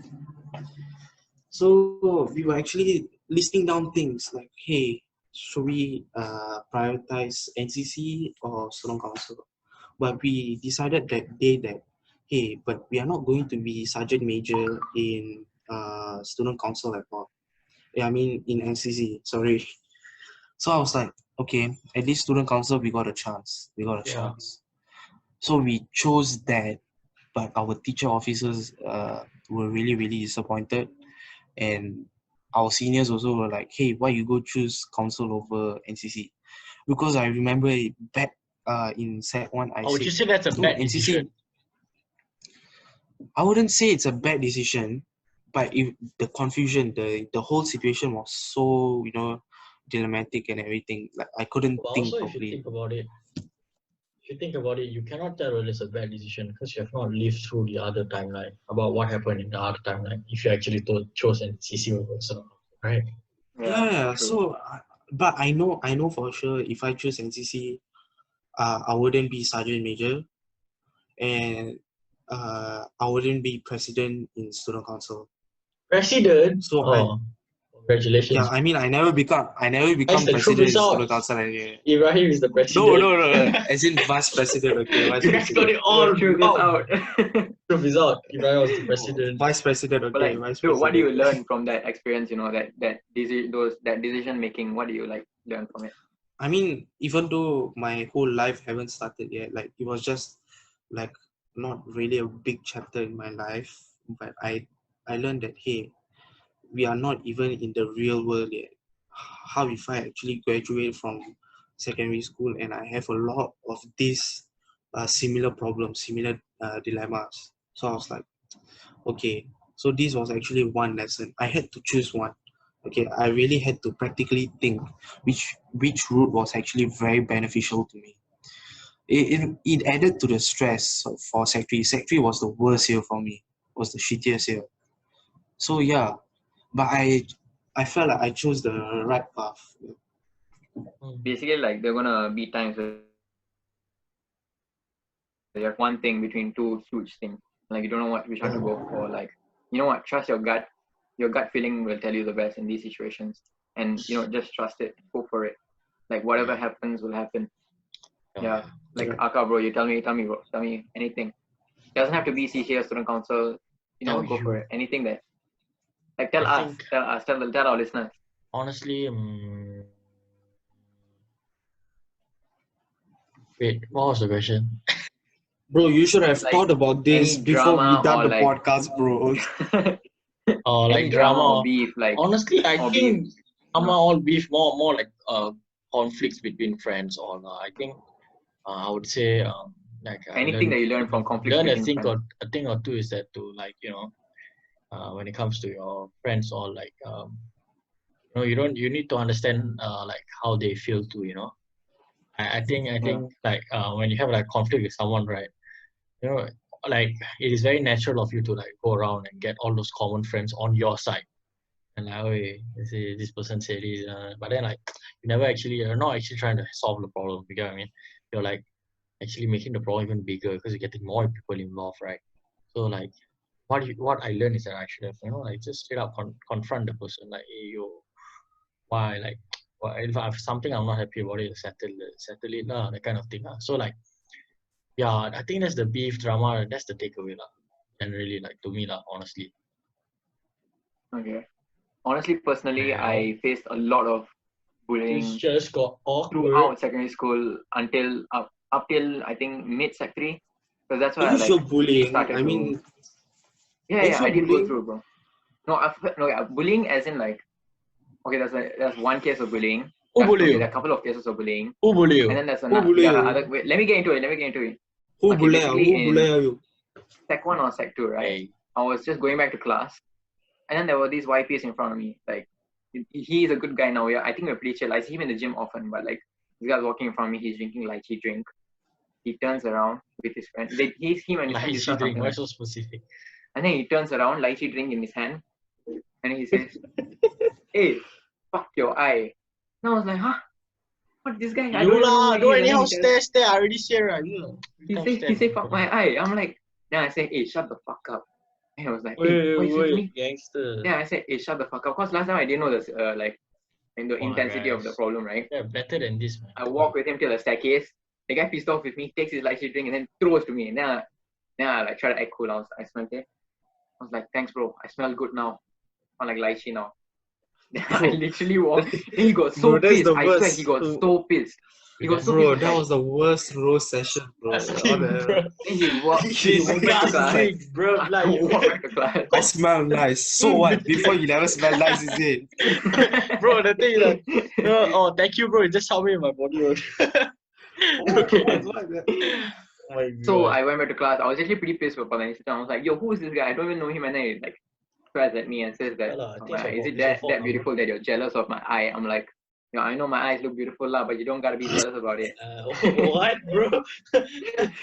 So we were actually listing down things like, hey, should we prioritize NCC or student council? But we decided that day that, hey, but we are not going to be sergeant major in student council at all. Yeah, I mean in NCC, sorry. So I was like, okay, at least student council, we got a chance. We got a chance. So we chose that, but our teacher officers were really, really disappointed. And our seniors also were like, hey, why you go choose council over NCC? Because I remember back in Sec 1, I would said, you say that's a bad decision? I wouldn't say it's a bad decision, but if the confusion, the whole situation was so, dramatic and everything. Like I couldn't think Also, properly. if you think about it, you cannot tell whether it's a bad decision because you have not lived through the other timeline about what happened in the other timeline. If you actually chose NCC over so, right? Yeah. So, but I know for sure if I choose NCC, I wouldn't be sergeant major, and I wouldn't be president in student council. President? So congratulations. Yeah, I mean, I never become president in student council. Ibrahim is the president. No. As in vice president. Okay, vice you guys got it all. Truth is out. Truth is out. Ibrahim was the president. Vice president. Okay, But like, vice dude, president. what do you learn from that experience? That decision making. What do you learn from it? I mean, even though my whole life haven't started yet, like it was just like not really a big chapter in my life, but I learned that hey, we are not even in the real world yet. how if I actually graduate from secondary school and I have a lot of these similar problems, similar dilemmas. So I was like, okay, so this was actually one lesson. I had to choose one. Okay, I really had to practically think which route was actually very beneficial to me. It added to the stress for Sec 3. Sec 3 was the worst year for me. Was the shittiest year. So yeah, but I felt like I chose the right path. Basically, like there are gonna be times where you have one thing between two huge things. Like you don't know which one to go for. Like, you know what? Trust your gut. Your gut feeling will tell you the best in these situations. And just trust it. Go for it. Like whatever happens will happen. Yeah. Like Arkar, bro, you tell me, bro. Tell me anything. It doesn't have to be CCA or student council. Go for it. Anything that. Like tell our listeners. Honestly, wait, what was the question? Bro, you should have Like, thought about this any before we drama done or the like- podcast, bro. Or Any like drama or beef, like honestly, I or think beef. drama or beef more like conflicts between friends or I think I would say like Anything that you learn from conflicts learn a between thing friends. or a thing or two is that to like when it comes to your friends or like you need to understand like how they feel too, I think like when you have like conflict with someone, right, like it is very natural of you to like go around and get all those common friends on your side and like, okay, this person said this, but then like you're not actually trying to solve the problem. You get what I mean? You're like actually making the problem even bigger because you're getting more people involved, right? So like what I learned is that I should have like just straight up confront the person like, hey, why, like, if I have something I'm not happy about it, settle it lah, that kind of thing lah. So like yeah, I think that's the beef drama. That's the takeaway lah. Generally, like to me lah, honestly. Okay. Honestly, personally, I faced a lot of bullying It's just got awkward. throughout secondary school until up till I think mid Sec 3, because that's why Are I you like sure bullying? started I to- mean, yeah, sure I did go bullying? through, bro. No, bullying as in like, okay, there's one case of bullying. Who bully you? There are a couple of cases of bullying, Who bully you? and then there's Who another. bully There are you? other. Wait, let me get into it. who Okay, bully basically who in- bully you? Sec 1 or Sec 2, right? Hey, I was just going back to class, and then there were these YPs in front of me. Like, he is a good guy now. Yeah, I think we're pretty chill. I see him in the gym often, but like, this guy's walking in front of me. He's drinking lychee drink. He turns around with his friend. He's him and his friend lychee discuss drink. something. Why so specific? And then he turns around, lychee drink in his hand, and he says, "Hey, fuck your eye." And I was like, "Huh? What this guy? I You don't even know lah, who don't he is." anyhow And then stare. I already share right. he say, "Fuck my eye." I'm like, then I said, "Hey, shut the fuck up." And he was like, "Hey, what you say to me?" gangster. Then I said, "Hey, shut the fuck up." Cause last time I didn't know this, like, in the intensity of the Alright. problem, right? Yeah, better than this, man. I walk with him till the staircase. The guy pissed off with me, takes his lychee drink, and then throws to me. And then I like try to act cool. I smelled it. I was like, "Thanks, bro. I smell good now. I like lychee now." Then I literally walked. Then he got so Bro, that's pissed. the I swear worst. he got so pissed. He got so Bro, pissed. that was the worst roast session, bro. Then he walked back to class. Disgusting, bro. I Like walked back to class. I smell nice. So what? Before you never smell nice, is it? bro, the thing is like, oh, thank you, bro. It just helped me in my body. Okay. Oh my So God. I went back to class. I was actually pretty pissed with Palan. I was like, "Yo, who is this guy? I don't even know him." And then he like swears at me and says that, Yeah lah, I "Oh, think man, it's is it your fault, that beautiful that you're jealous of my eye?" I'm like, I know my eyes look beautiful lah, but you don't gotta be jealous about it. What, bro?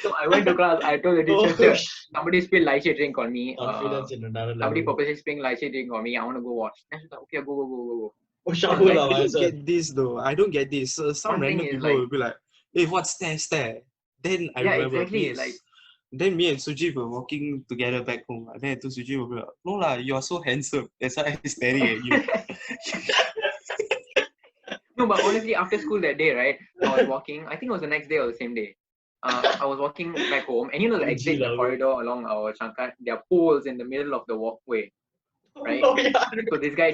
So I went to class. I told the teacher, "Sir, somebody spilled lychee drink on me. Confidence in another Somebody level. purposely spilling lychee drink on me. I want to go wash." And she's like, "Okay, go." Oh, shower lah, I don't myself. get this though. I don't get this. So some One thing random is, people like- will be like, "Hey, what's stare?" Then I Yeah, remember exactly, me, like- then me and Suji were walking together back home. Then I told Suji, will be like, "No lah, you are so handsome. That's why I'm staring at you." No, but honestly, after school that day, right, I was walking. I think it was the next day or the same day. I was walking back home, and the exit, the corridor along our CHANGKAT, there are poles in the middle of the walkway, right? Oh, yeah. So this guy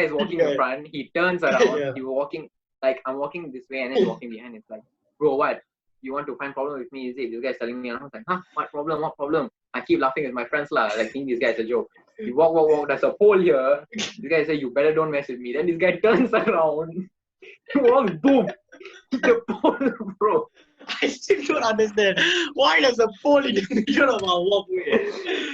is walking in front. He turns around. Yeah. He was walking like I'm walking this way, and then he's walking behind. It's like, "Bro, what? You want to find problem with me? Is it?" This guy's telling me. And I was like, "Huh? What problem? I keep laughing with my friends lah, like thinking this guy's a joke. We walk. There's a pole here. This guy said, "You better don't mess with me." Then this guy turns around, walks, boom, hit the pole, bro. I still don't understand. Why does a pole in the middle of our walkway?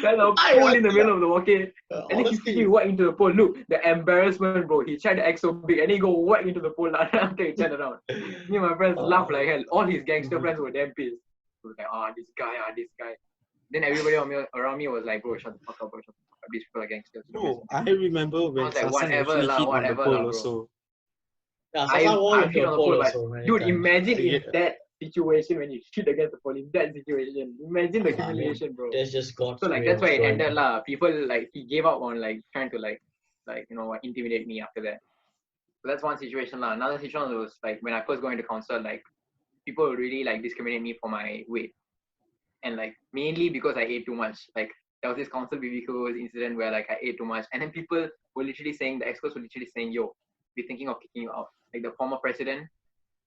There's a pole in the middle of the walkway. And then he Honestly, whack into the pole. Look, the embarrassment, bro. He tried to act so big and he go whack into the pole after he turned around. Me and my friends laughed like hell. All his gangster friends were damn pissed. It was like, this guy. Then everybody around me was like, bro, shut the fuck up, bro. Shut the fuck up. These people are gangsters. No, I remember when I was like, Sasank whatever actually lah, hit on the whatever pole lah, bro. also. yeah, I Sasank won with hit your on the pole pole, but also, many dude, times. imagine Yeah. in that situation when you shoot against the pole, in that situation. Imagine the Yeah, I mean, humiliation, bro. That's just God's So like way that's of why it showing. ended lah. People like he gave up on like trying to like intimidate me after that. So that's one situation lah. Another situation was like when I first got into council, like people would really like discriminate me for my weight, and like mainly because I ate too much. Like there was this council BBQ incident where like I ate too much, and then people were literally saying, the experts were literally saying, "Yo, we're thinking of kicking you out." Like the former president,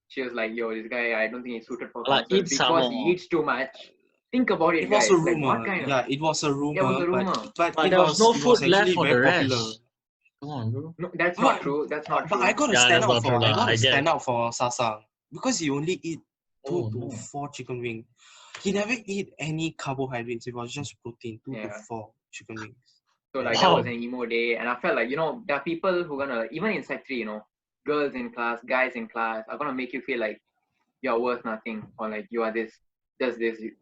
she was like, "Yo, this guy, I don't think he's suited for Like, council eat some because he more. eats too much." Think about it, It was guys. a Like, rumor. what kind of? Yeah, it was a rumor. It was a rumor. But But it there was no it food left actually for very the popular. rest. Come on, bro. No, that's But- not true. That's not But true. I gotta Yeah, stand that's out not for true lah. I gotta I get stand it. out for Sasank because he only eat 2 Oh, to no. 4 chicken wings. He never eat any carbohydrates. It was just protein. 2 to Yeah. 4 chicken wings. So like Wow. that was an emo day, and I felt like there are people who gonna even in Sec 3, girls in class, guys in class are gonna make you feel like you're worth nothing, or like you are this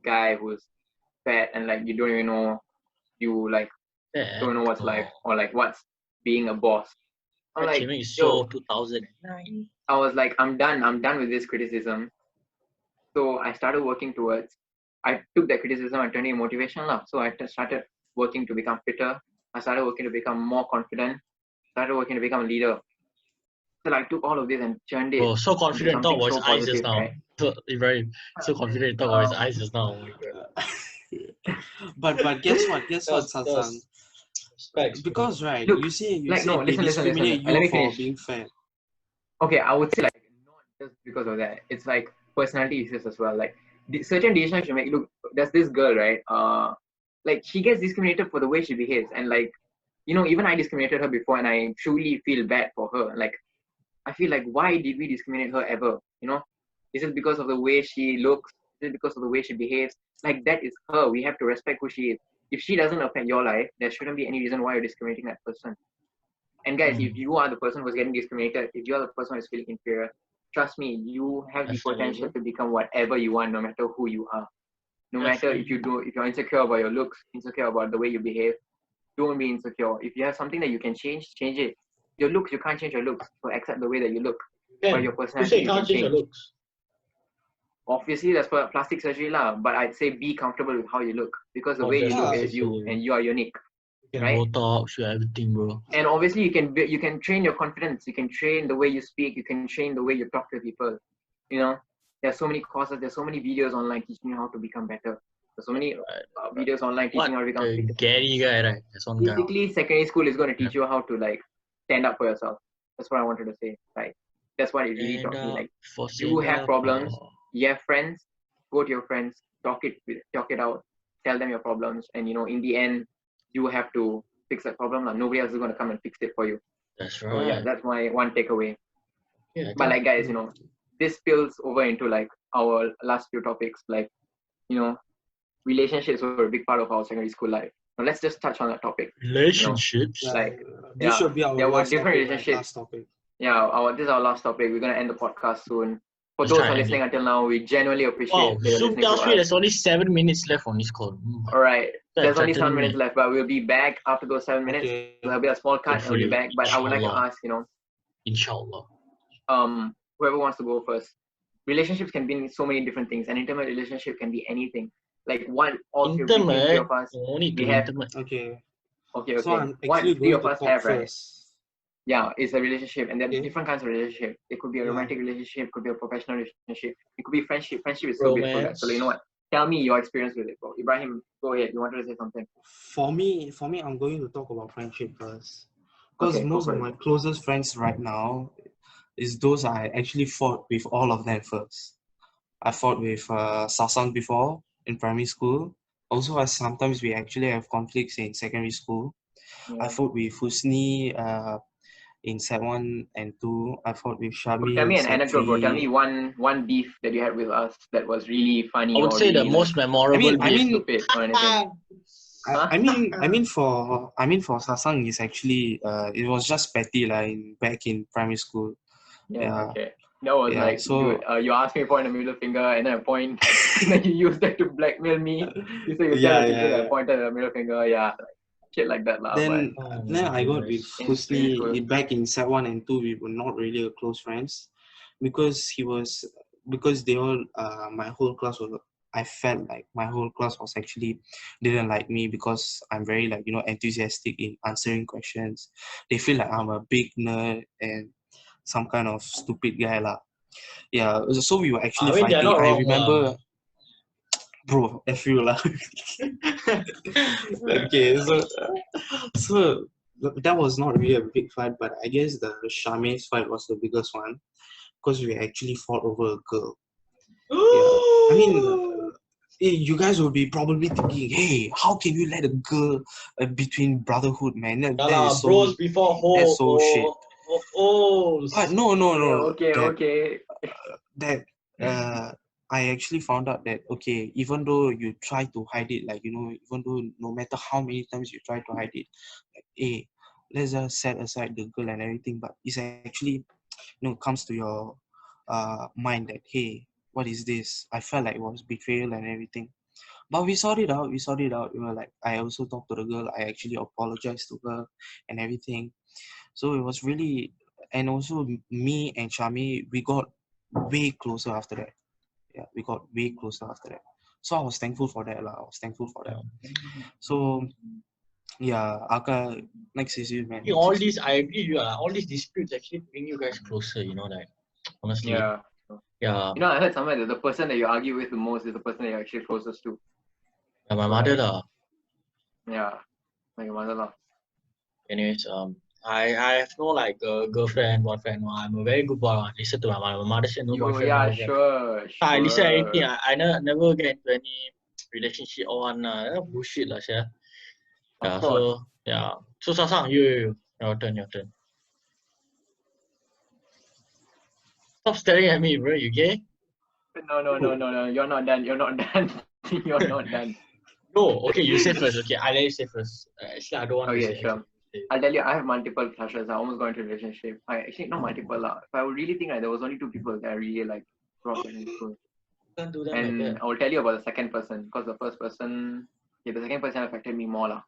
guy who's fat and like you don't even know don't know what's life or like what's being a boss. I'm like, Achievement is yo, so 2009. I was like, I'm done with this criticism. So I started working towards. I took that criticism and turned it into motivation lah. So I started working to become fitter. I started working to become more confident. Started working to become a leader. So I took all of this and turned it. Bro, so confident into talk about his something so eyes just positive, now. right? So, Ibrahim, so confident talk about his eyes just now. Oh my god. But guess what? That's- Sasank? Specs, bro. Because right, Look, you say like, they listen. discriminate Let me you for finish. being fat. Okay, I would say like not just because of that. It's like personality issues as well. Like certain decisions you make. Look, there's this girl, right? Like she gets discriminated for the way she behaves, and like even I discriminated her before, and I truly feel bad for her. Like I feel like, why did we discriminate her ever? Is it because of the way she looks? Is it because of the way she behaves? Like that is her. We have to respect who she is. If she doesn't affect your life, there shouldn't be any reason why you're discriminating that person. And guys, if you are the person who's getting discriminated, if you're the person who's feeling inferior, trust me, you have the Definitely. potential to become whatever you want, no matter who you are. No matter if you're insecure about your looks, insecure about the way you behave, don't be insecure. If you have something that you can change it. Your looks, you can't change your looks, so accept the way that you look. But your Who personality, say you you can can't change your change. looks? Obviously, that's for plastic surgery lah. But I'd say be comfortable with how you look, because the way you look is you, Obviously. and you are unique. You can Right? Botox, you everything, bro. And obviously, you can train your confidence. You can train the way you speak. You can train the way you talk to people. There's so many courses. There's so many videos online teaching you how to become better. There's so many videos online What teaching how to become the fitter. Gary guy, right? That's one guy. Basically, secondary school is going to teach you how to like stand up for yourself. That's what I wanted to say. Like that's what it really taught me. Like you have problems, you have friends, go to your friends, talk it out, tell them your problems, and in the end, you have to fix that problem. Like nobody else is going to come and fix it for you. That's So yeah, right. that's my one takeaway. Yeah, But like guys, this spills over into like our last few topics. Like relationships were a big part of our secondary school life. Now let's just touch on that topic. relationships. Like, This yeah, should be our there were last different topic, right? relationships. Last topic. Yeah, this is our last topic. We're gonna end the podcast soon. For Let's those try who are and end listening until now, we genuinely appreciate Wow, that you're Zoom listening to tells me us. there's only 7 minutes left on this call. All right, there's only 7 13 minutes left, but we'll be back after those 7 minutes. Okay. There'll be a small cut and we'll be Hopefully, back. But I would like to inshallah. ask, Inshallah. whoever wants to go first. Relationships can be so many different things. An intimate relationship can be anything. Like all three Intimate. of us. Only we to have- intimate. Okay. Okay. So I'm What actually three going of to us talk have, right? first. Yeah, it's a relationship, and there are Okay. different kinds of relationship. It could be a Yeah. romantic relationship, it could be a professional relationship, it could be friendship. Friendship is so beautiful, guys. So you know what? Tell me your experience with it, bro. Ibrahim, go ahead. You wanted to say something? For me, I'm going to talk about friendship first. Because Okay, go most for of it. my closest friends right now is those I actually fought with all of them first. I fought with Sasank before in primary school. Also, sometimes we actually have conflicts in secondary school. I fought with Husni in Set 1 and 2. I fought with Shami Tell me in an Set anecdote, bro. Tell 3. me one beef that you had with us that was really funny I would or say the really most memorable I beef. mean, stupid or anything. I mean for Sasank is actually it was just petty back in primary school. Yeah, okay. That was Yeah, like, so dude, you asked me to point a middle finger and then I point, and then you used that to blackmail me. You say you tell the teacher that I pointed a middle finger. Yeah, like, shit like that, lah. But then I got with in Husni school. back in Set 1 and 2. We were not really close friends because they all my whole class was, I felt like my whole class was actually didn't like me because I'm very enthusiastic in answering questions. They feel like I'm a big nerd and some kind of stupid guy lah. Yeah, so we were actually I mean, they're fighting. not I wrong. remember, bro, F you lah. Okay, so that was not really a big fight, but I guess the Shame's fight was the biggest one because we actually fought over a girl. Yeah, I mean, you guys will be probably thinking, hey, how can you let a girl between brotherhood, man? That is so, bros before hoes. that's so shit. But no, Okay. that I actually found out that okay, even though you try to hide it, even though no matter how many times you try to hide it, like, hey, let's just set aside the girl and everything, but it's actually comes to your mind that hey, what is this? I felt like it was betrayal and everything. But we sorted it out. We were like, I also talked to the girl. I actually apologized to her and everything. So it was really, and also me and Shami, we got way closer after that. Yeah, we got way closer after that. So I was thankful for that. So yeah, Arkar, next is you, man. All these, I agree with you. All these disputes actually bring you guys closer, honestly. Yeah. Yeah. I heard somewhere that the person that you argue with the most is the person that you're actually closest to. My mother lah. Yeah, like your mother lah. Anyways, I have no girlfriend, boyfriend. No, I'm a very good boy. Listen to my mother. My mother said no boyfriend. Yeah, no sure. I listen to anything. I never get into any relationship or one. Bullshit lah, yeah. Of course. So yeah. So Sasank, your turn. Stop staring at me, bro. You gay? No. You're not done. You're not done. No. Okay, you say first. Okay, I let you say first. Actually, I don't want to say. Okay, sure. I'll tell you, I have multiple crushes. I almost got into a relationship. Actually, not multiple. If I would really think there was only 2 people that I really like throughout secondary school. Can't do that And like that. I will tell you about the second person because the first person, the second person affected me more lah.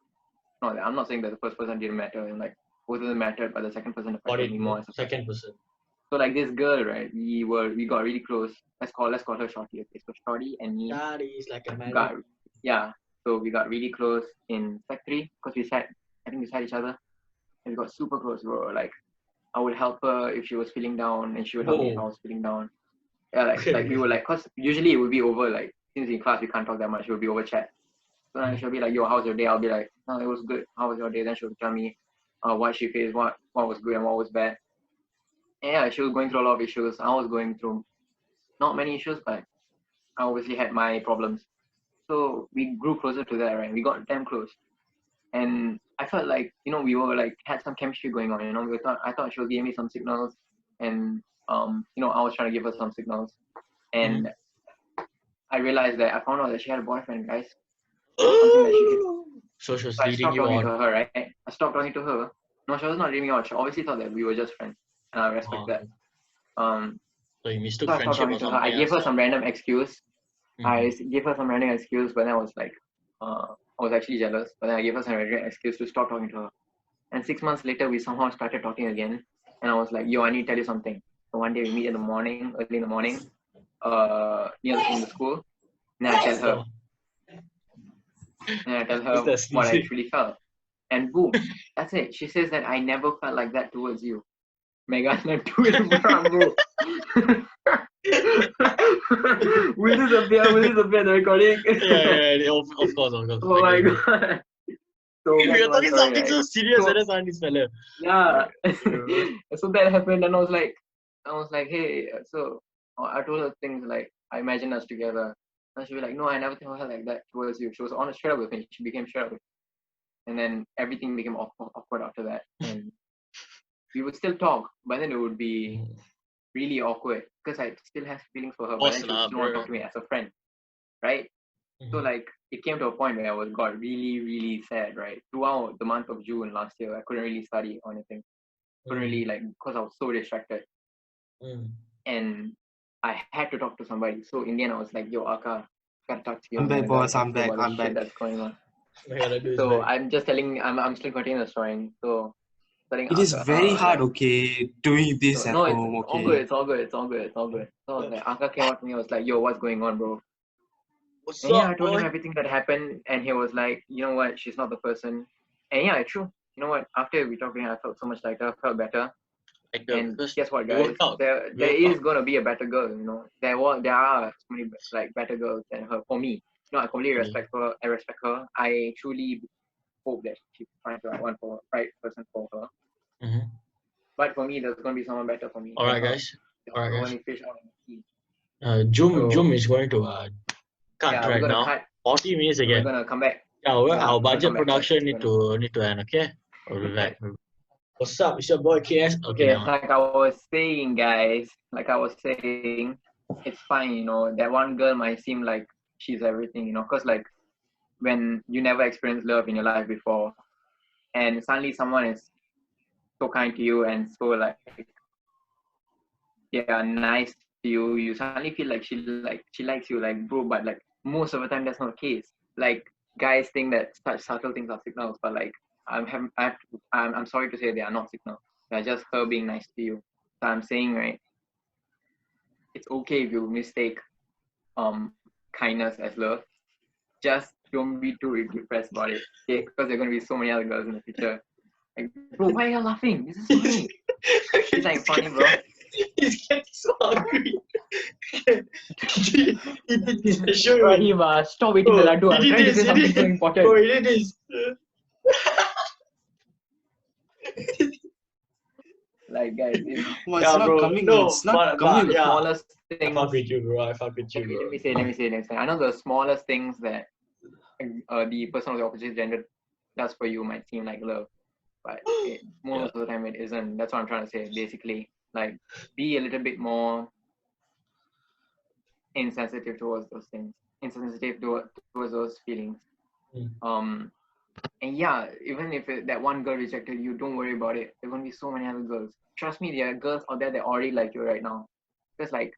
No, I'm not saying that the first person didn't matter. And both of them mattered, but the second person affected me more. Second person. So this girl, right? We got really close. Let's call her Shorty. Okay, so Shorty and me. Shorty is like a man. So we got really close in Sec 3 because we sat each other, and we got super close, bro. I would help her if she was feeling down, and she would help me if I was feeling down. Yeah, we were cause usually it would be over since in class we can't talk that much, it would be over chat. So then she'll be like, yo, how's your day? I'll be like, no, it was good. How was your day? Then she'll tell me what she faced, what was good and what was bad. And yeah, she was going through a lot of issues. I was going through not many issues, but I obviously had my problems. So we grew closer to that, right? We got damn close. And I felt we were had some chemistry going on, I thought she was giving me some signals, and I was trying to give her some signals. And I realized that I found out that she had a boyfriend, guys. Something that she did. So she was So I leading stopped you talking on. to her, right? I stopped talking to her. No, she was not leading me on. She obviously thought that we were just friends, and I respect that. So you mistook So I stopped friendship talking or to her. something. I gave her some random excuse. Mhm. I gave her some random excuse, but then I was I was actually jealous. But then I gave her some random excuse to stop talking to her. And 6 months later, we somehow started talking again. And I was like, yo, I need to tell you something. So one day we meet in the morning, early in the morning, in the school. And then I tell her. What I actually felt. And boom, that's it. She says that I never felt like that towards you. Megan, bro. Will this appear in the recording? Yeah, of course. Oh my god. So You're talking something so serious, and that's on this fella. Yeah. So that happened, and I was like, hey, so I told her things I imagined us together. And she'll be like, no, I never felt like that towards you. She was honest straight up with me. She became straight up with me. and then everything became awkward after that. And we would still talk, but then it would be really awkward because I still have feelings for her, but then she would still want to talk to me as a friend, right? So like it came to a point where I got really, really sad, right? Throughout the month of June last year, I couldn't really study or anything. Couldn't really because I was so distracted. And I had to talk to somebody. So in the end I was like, yo, Arkar, gotta talk to you. I'm back, man. I boss. gotta I'm talk to you back. about the I'm shit back. that's going on. So I'm just telling I'm still continuing the story. So telling It is Arkar very how, hard, like, okay, doing this so, at no, it's home, all good, okay. it's all good, it's all good, it's all good. So I was like, Arkar came up to me, I was like, yo, what's going on, bro? what's And yeah, I up, told him boy? everything that happened, and he was like, you know what, she's not the person. And yeah, it's true. You know what? After we talked to him, I felt so much lighter, I felt better. Like And because guess what, we guys? worked out. There We worked is out. gonna be a better girl. You know, there are so many like better girls than her for me. No, I completely respect her. I respect her. I truly hope that she finds the right person for her. But for me, there's gonna be someone better for me. All right, than her. guys. There's All right, so guys. many fish out in the sea. Jum So is going to cut yeah, we're right gonna now. cut. 40 minutes We're again. gonna come back. Yeah, No, our we're gonna budget come back. production need to end. Okay. We'll be back. What's up? It's your boy KS. Okay, Okay, now. like I was saying, guys, it's fine, you know, that one girl might seem like she's everything, you know, because like when you never experienced love in your life before, and suddenly someone is so kind to you and so like they are nice to you, you suddenly feel like she likes you, like bro, but like most of the time that's not the case. Like guys think that such subtle things are signals, but like I'm sorry to say they are not signals. They're just her being nice to you. So I'm saying, right, it's okay if you mistake kindness as love. Just don't be too depressed about it, okay? Because there are gonna be so many other girls in the future. Like, bro, why are you laughing? This is funny. It's like funny, bro. He's getting so hungry. He's showing Ibrahim, stop eating the laddu. I'm trying to say something so important. Oh, he did this. Like, guys, it's Well, it's not coming. No, It's not but coming. the yeah. smallest I things. fuck with you, bro. I fuck with you, Okay, bro. let me say. I know the smallest things that the person of the opposite gender does for you might seem like love, but most of the time it isn't. That's what I'm trying to say. Basically, like, be a little bit more insensitive towards those things, insensitive towards those feelings. And yeah, even if that one girl rejected you, don't worry about it. There are gonna be so many other girls. Trust me, there are girls out there that already like you right now. Because like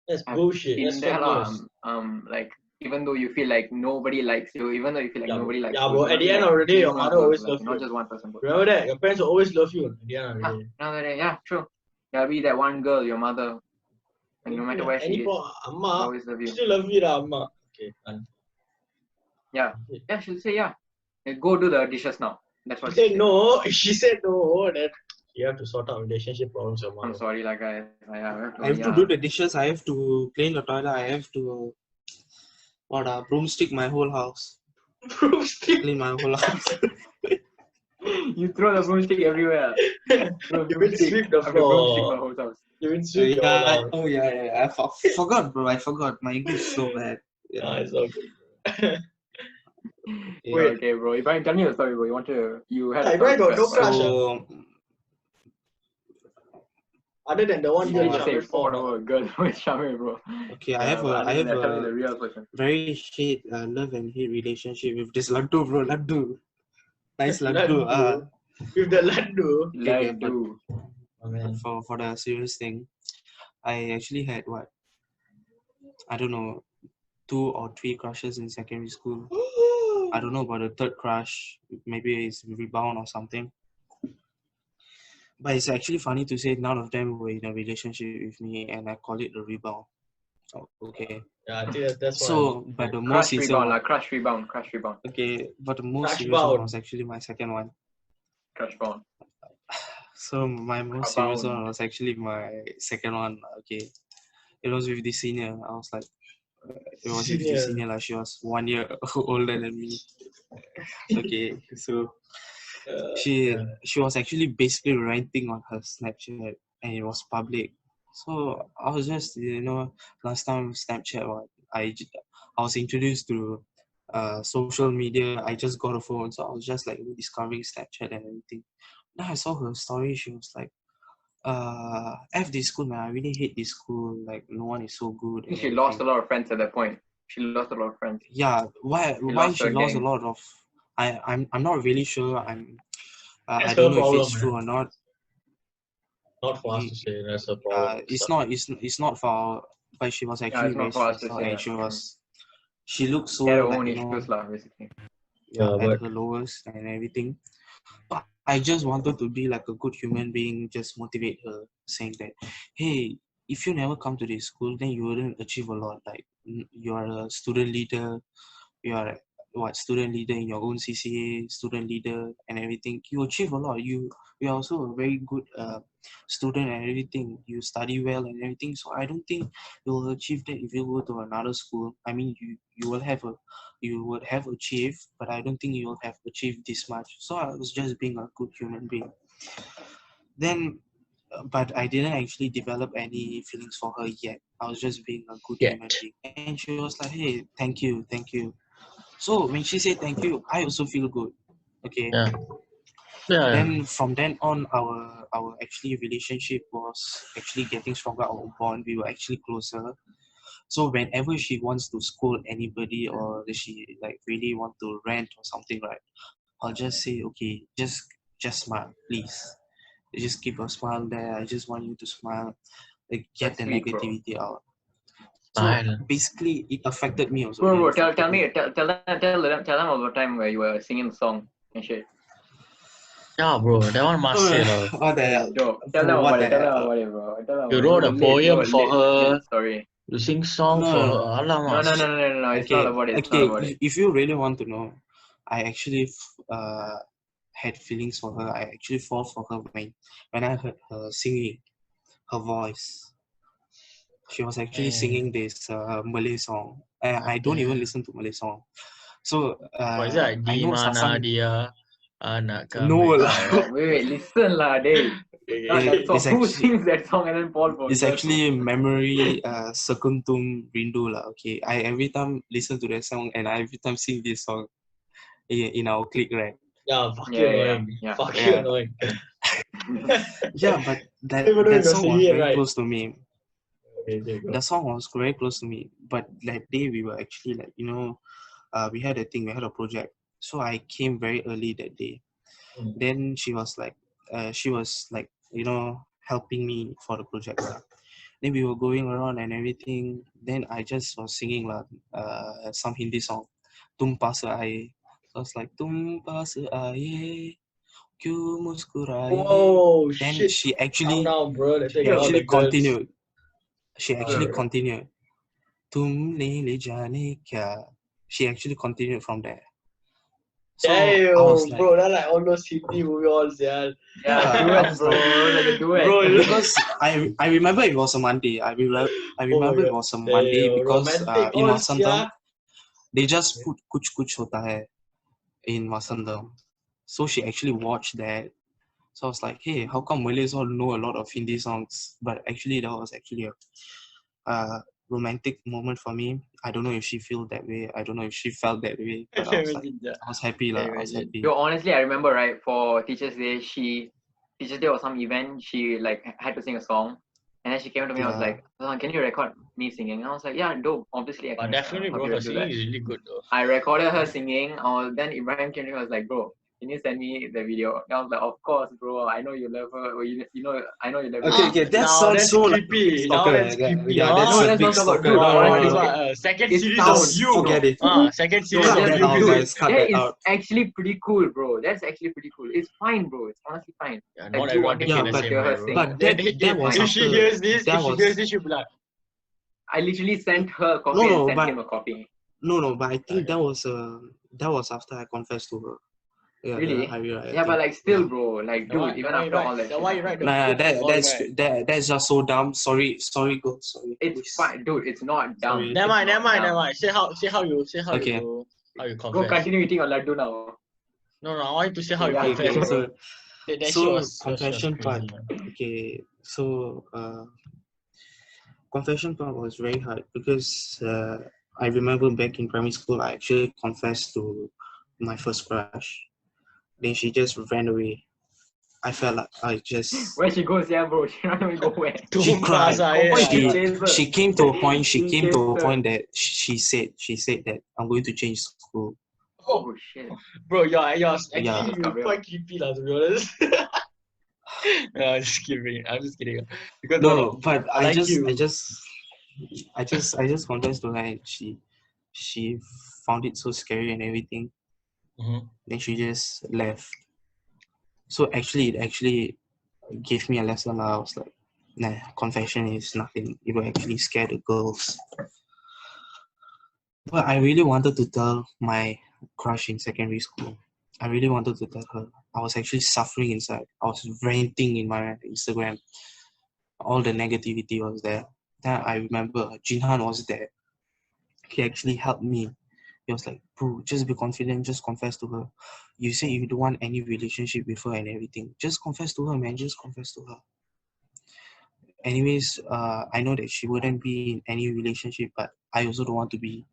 That's I've bullshit. been That's there, fake news. like even though you feel like nobody likes you, even though you feel like nobody likes you, bro. At the end of the day, your mother always loves you. not just one person. But Remember that? Your parents will always love you at the end of the day. yeah, true. There'll be that one girl, your mother, and no matter where she is, she'll always love you. Still love you, Amma. Okay, done. Yeah, she'll say yeah. Go do the dishes now. That's what she said. No, she said no. Then you have to sort out relationship problems. I'm sorry, like I have to do the dishes. I have to clean the toilet. I have to broomstick my whole house. Broomstick? Clean my whole house. You throw the broomstick everywhere. You will sweep the floor. The whole house. You will sweep the whole house. Oh yeah. I forgot, bro. I forgot. My English is so bad. Yeah, it's all good. Wait. Okay, bro. Ibrahim, tell me the story, bro. You had a Ibrahim got no crush. So, other than the one you girl, say girl with Shamir, bro. Okay, I have a real person. very love and hate relationship with this laddu, bro. Laddu. Nice laddu. With the laddu. Laddu. But for the serious thing, I actually had I don't know, 2 or 3 crushes in secondary school. I don't know about the third crush. Maybe it's rebound or something. But it's actually funny to say none of them were in a relationship with me, and I call it a rebound. So, okay. Yeah, I think that's why. So, but the most crush rebound. Okay, but the most serious one was actually my second one. Crush bound. So my most serious one was actually my second one. Okay, it was with the senior. I was like, it was with the senior. Like, she was 1 year older than me. Okay, so she was actually basically ranting on her Snapchat, and it was public. So I was just, last time Snapchat, I was introduced to social media. I just got a phone, so I was just like discovering Snapchat and everything. Then I saw her story. She was like, F this school, man. I really hate this school. Like, no one is so good. I think And she lost a everything. lot of friends at that point. She lost a lot of friends. Yeah, why lost she her lost a gang. lot of, I'm not really sure. That's I don't her know if problem, it's true or not. Not for us to say. That's her problem. It's not for, but she was Yeah, actually it's very not for us to stressed out, say. and she looked so She had her like, own you know, issues, lah, basically. yeah, Yeah, at but her lowest and everything. But I just wanted to be like a good human being, just motivate her, saying that, hey, if you never come to this school, then you wouldn't achieve a lot. Like, you are a student leader, you are student leader in your own CCA, student leader and everything. You achieve a lot. You are also a very good student and everything. You study well and everything. So I don't think you will achieve that if you go to another school. I mean, you would have achieved, but I don't think you will have achieved this much. So I was just being a good human being. Then, but I didn't actually develop any feelings for her yet. I was just being a good human being. And she was like, hey, thank you, thank you. So when she said thank you, I also feel good. Okay. yeah, yeah. Then from then on, our actually relationship was actually getting stronger. Our bond, we were actually closer. So whenever she wants to scold anybody or she like really want to rant or something, right, I'll just say, okay, just smile, please. Just keep a smile there. I just want you to smile. Like, get That's the sweet, bro. negativity out. So Smile. basically, it affected me also. Bro, It affected tell me. them about the time where you were singing the song and shit. Yeah, bro, that one must say, lah. What the hell? Yo, tell them What about the it. Tell them hell? about it, bro. Tell them You about it. wrote a poem for her. Lit story. You sing song No, for no, her. no. Alamak. No. It's not about it. It's not Okay. about it. If you really want to know, I actually had feelings for her. I actually fall for her when I heard her singing, her voice. She was actually singing this Malay song. I don't even listen to Malay song. So What is that? I Di know mana Sasank. dia anak No kami. lah. Wait, listen lah, Dave. Not that song. It's Who actually sings that song and then fall for it's it? actually memory sekuntum rindu lah. Okay, I every time listen to that song and I every time sing this song in our clique, right? Yeah, fucking Yeah. annoying. Fucking Yeah. annoying. Yeah, but Even though that you're song was singing it very right. close to me. Okay, go. The song was very close to me. But that day we were actually like, you know, we had a project. So I came very early that day. Then she was like, you know, helping me for the project. Then we were going around and everything. Then I just was singing some Hindi song. Tum paas aaye. So I was like, Tum paas aaye. Kyun muskuraye. Whoa, Then shit. she Calm actually down, bro. Let's she take all actually the girls. continued. She actually Alright. continued. Tumne le jaane kya. She actually continued from there. So Damn, I was like, bro, that's like all those Hindi movie alls, yeah. Yeah, I duet, was bro. Like a duet. Bro, you because I remember it was a Monday. I remember it was a Monday because romantic in alls, yeah. Vasantham they just put Kuch Kuch Hota Hai in Vasantham. So she actually watched that. So I was like, hey, how come Malays all know a lot of Hindi songs? But actually that was actually a romantic moment for me. I don't know if she felt that way. I don't know if she felt that way. But I was like, I was happy lah. I was happy. Yo, honestly, I remember, right, for Teachers Day, Teachers Day was some event, she like had to sing a song. And then she came to me, I was Yeah. like, can you record me singing? And I was like, yeah, dope. Obviously, I can Definitely, help bro. you Her do singing that. is really good, though. I recorded her singing. Then Ibrahim came to me, I was like, bro, can you send me the video? And I was like, of course, bro. I know you love her. Or you know, I know you love her. Okay, that Now sounds that's so like creepy. big Now stalker. that's creepy. Yeah, huh? that's No, a let's big not talk about- stalker. dude, No, honestly, no, no. okay. Second It series sounds- of you. Forget it. Second No, series Cut of that you. out, dude, guys. Cut that that is out. actually pretty cool, bro. That's actually pretty cool. It's fine, bro. It's honestly fine. Yeah, Like, not you everyone wanting take Yeah, it the but- same hear way, her bro. sing. But that was if she after. hears this, that was- she'll be like, I literally sent her a copy No, and no, sent but- him a copy. No, but I think Okay. that was after I confessed to her. Yeah, Really? the Hari Raya Yeah, but thing. like still, Yeah. bro. Like, Then why- dude, even then why after you all that write- then shit why you happened. write the Nah, that's just so dumb. Sorry, girl. Sorry. It's please. fine, dude. It's not dumb. Sorry. Never mind. It's not dumb. Say how you Okay. confess. Go continue eating your laddu now. No, I want you to say how you Yeah, confess, okay. bro. That shit So was confession part. crazy, man. Okay, so confession part was very hard because I remember back in primary school, I actually confessed to my first crush. Then she just ran away. I felt like I just Where she goes, yeah, bro. She not even go where. she cried. She She chased her. she came to a point. She He came to a chased her. point that she said that I'm going to change school. Oh shit. Bro, you're actually Yeah. you're quite creepy, lah, to be honest. No, I'm just kidding. I'm just kidding. Because No, but I like you. I just confessed to her, and she found it so scary and everything. Mhm. Then she just left. So actually, it actually gave me a lesson. I was like, nah, confession is nothing. It will actually scare the girls. But I really wanted to tell my crush in secondary school. I really wanted to tell her. I was actually suffering inside. I was ranting in my Instagram. All the negativity was there. Then I remember Jinhan was there. He actually helped me. He was like, bro, just be confident, just confess to her. You say you don't want any relationship with her and everything. Just confess to her, man. Just confess to her. Anyways, I know that she wouldn't be in any relationship, but I also don't want to be.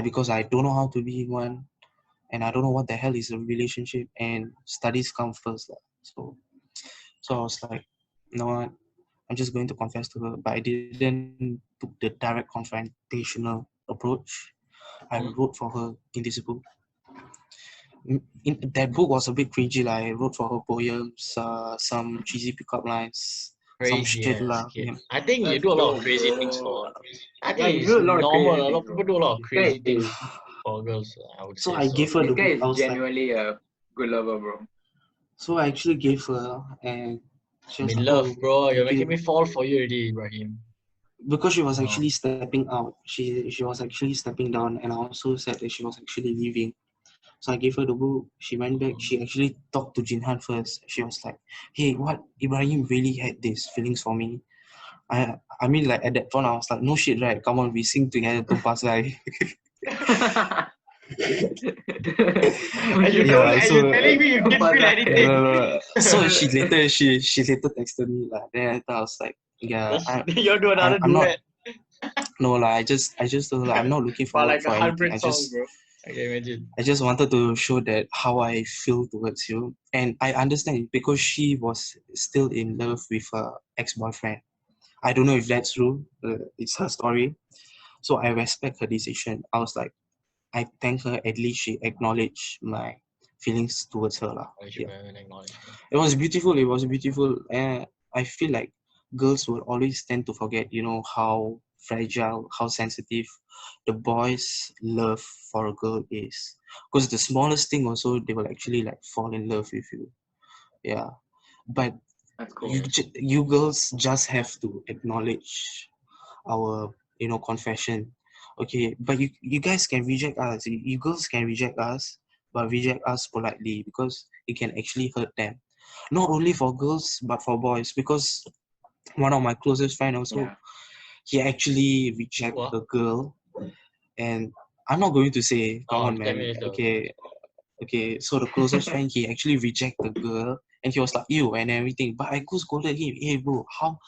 Because I don't know how to be in one, and I don't know what the hell is a relationship, and studies come first. So I was like, you know what? I'm just going to confess to her, but I didn't took the direct confrontational approach. I wrote for her in this book. That book was a bit cringy. Like, I wrote for her poems, some cheesy pickup lines, some Crazy, shit. kid. I think you That's do a lot of dope, crazy bro. things for. I Yeah, think you it's do a lot of normal. crazy A lot things, of people bro. do a lot of This guy crazy things is for girls, I would So say. I gave her this the guy book. I is was like, genuinely a good lover, bro. so I actually gave her, and she I'm was in like, love, oh, bro. You're thank making you. me fall for you already, Ibrahim. Because she was No. actually stepping out. She was actually stepping down, and I also said that she was actually leaving. So I gave her the book. She went back. She actually talked to Jinhan first. She was like, hey, what? Ibrahim really had these feelings for me. I mean, like, at that point, I was like, no shit, right? Come on, we sing together, Tumpas Lai. And you Yeah, and you're telling me you didn't feel anything. So she later texted me like that. I was like, yeah, You're doing another I'm not. duet. No, like, I just told her I'm not looking But forward like a for anything. heartbreak song, bro. I can imagine. I just wanted to show that how I feel towards you, and I understand because she was still in love with her ex-boyfriend. I don't know if that's true. It's her story, so I respect her decision. I was like, I thank her. At least she acknowledged my feelings towards her, lah. I should Yeah, acknowledge. it was beautiful. It was beautiful, and I feel like girls will always tend to forget, how fragile, how sensitive the boys' love for a girl is. Because the smallest thing also, they will actually like fall in love with you. Yeah, but That's cool. you girls just have to acknowledge our confession. Okay, but you guys can reject us. You girls can reject us, but reject us politely, because it can actually hurt them. Not only for girls but for boys, because one of my closest friend also, Yeah. he actually rejected What? a girl, and I'm not going to say, come on, tell me man. later. Okay, so the closest friend, he actually rejected the girl, and he was like, ew, and everything. But I go scolded him, hey bro, how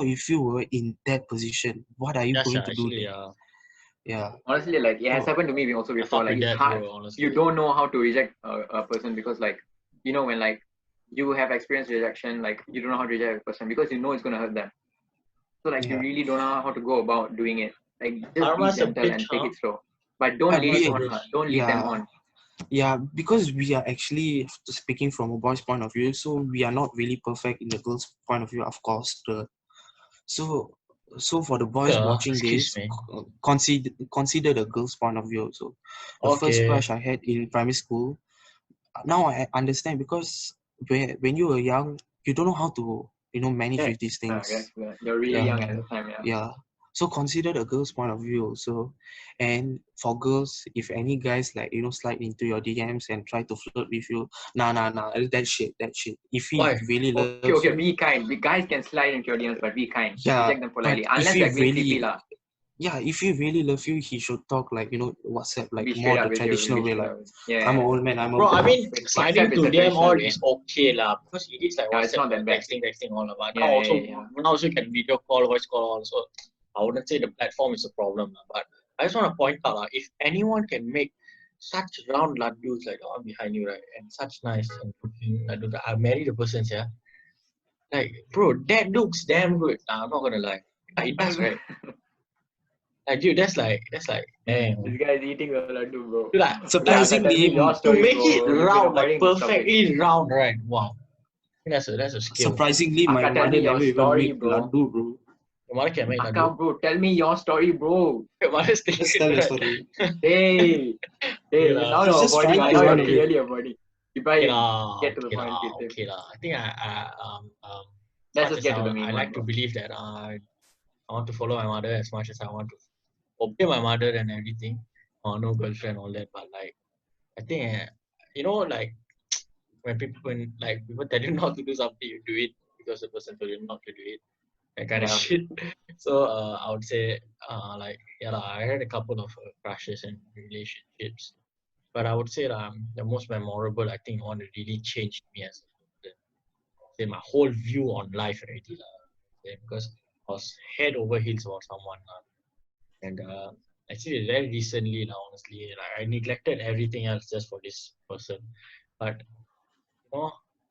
if you were in that position, what are you Yes, going to do actually, there? Yeah. Honestly, like it has Oh, happened to me also I before. fuck Like with it's that, hard. bro, honestly. You don't know how to reject a person because, like, when like you have experienced rejection, like you don't know how to reject a person because it's gonna hurt them. So like you yeah. really don't know how to go about doing it. Like just be Karma's a gentle and bitch, take huh? it slow. But don't But lead it we, on. Don't lead them on. yeah, because we are actually speaking from a boy's point of view, so we are not really perfect in the girl's point of view, of course. So so for the boys watching Excuse this, me. consider the girl's point of view also. The first Okay. crush I had in primary school, now I understand, because when you were young, you don't know how to manage with these I guess things. you're really Yeah. young at the time. Yeah. Yeah. So consider the girl's point of view also. And for girls, if any guys like slide into your DMs and try to flirt with you, nah, that shit. If he Why? really Okay, loves you, be kind. The guys can slide into your DMs, but be kind. yeah. Reject them But politely. if Unless he they're being really, creepy lah. yeah, if he really loves you, he should talk like WhatsApp, like Be more straight the up with you. traditional Be way, straight like up. Yeah. I'm an old man. Bro, I mean, WhatsApp sliding is to the them all traditional way. is okay lah, because it is like Yeah, it's WhatsApp, not that bad. texting all about. Yeah, yeah. Now also you can video call, voice call also. I wouldn't say the platform is a problem, but I just want to point out, if anyone can make such round laddus like the one behind you, right, and such nice and looking laddus, I marry the person, yeah. Like, bro, that looks damn good. Nah, I'm not gonna lie. It does, right? Like, dude, that's like, damn. This guy is eating the laddu, bro. Dude, like, Surprisingly, Tell me your to story, make bro. it You've been round, like avoiding this topic. perfectly round, right? Wow. I think that's a skill. surprisingly, my Akka, tell mother me your never even story, made bro. laddu, bro. Your mother can make Akka, laddu. bro, tell me your story, bro. Your mother's thinking, Let's tell the right? story. Hey, Okay lah. now He's you're just avoiding. trying I to know run you're away. clearly avoiding. Okay Ibrahim, lah. get to the Okay point. lah. Please. Okay lah. I think Let's much just get as to the main I one, like to bro. believe that I want to follow my mother as much as I want to obey my mother and everything. No girlfriend, all that. But like, I think like when people tell you not to do something, you do it because the person told you not to do it. That kind of Yeah. shit. So I would say I had a couple of crushes and relationships, but I would say the most memorable, I think, one that really changed me as a person. Say my whole view on life already because I was head over heels about someone and actually very recently now, honestly, like, I neglected everything else just for this person. But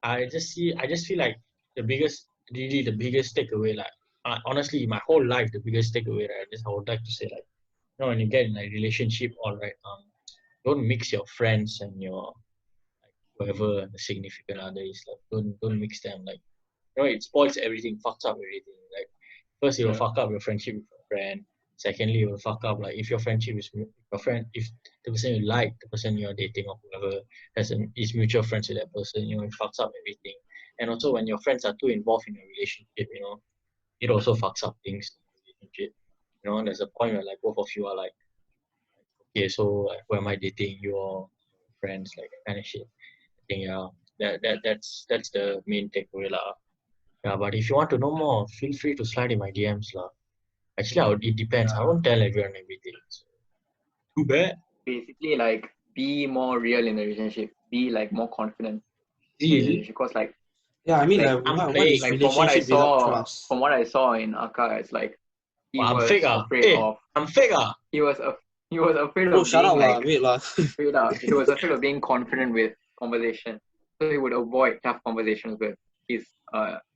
I just feel like the biggest takeaway, like honestly, my whole life, the biggest takeaway, right? I would like to say, like, when you get in a relationship, all right, don't mix your friends and your whoever the significant other is. Like, don't mix them. Like, it spoils everything, fucks up everything. Like, first it will fuck up your friendship with your friend. Secondly, it will fuck up, like, if your friendship is your friend, if the person you like, the person you're dating or whoever is mutual friends with that person, it fucks up everything. And also when your friends are too involved in a relationship, it also fucks up things in a relationship. There's a point where like both of you are like, okay, so like, who am I dating? You or friends, like that kind of shit. I think that's the main takeaway lah. Yeah, but if you want to know more, feel free to slide in my DMs lah. Actually, it depends. I won't tell everyone everything. So. Too bad. Basically, like, be more real in the relationship. Be like more confident. Really? Because like, Yeah, I mean, like, what fake. is like from what I relationship without saw, trust? from what I saw in Arkar, it's like he I'm was fake afraid of. I'm fake He was afraid Oh, of shut being up lah, like wait lah. straight up. He was afraid of being confident with conversation, so he would avoid tough conversations with his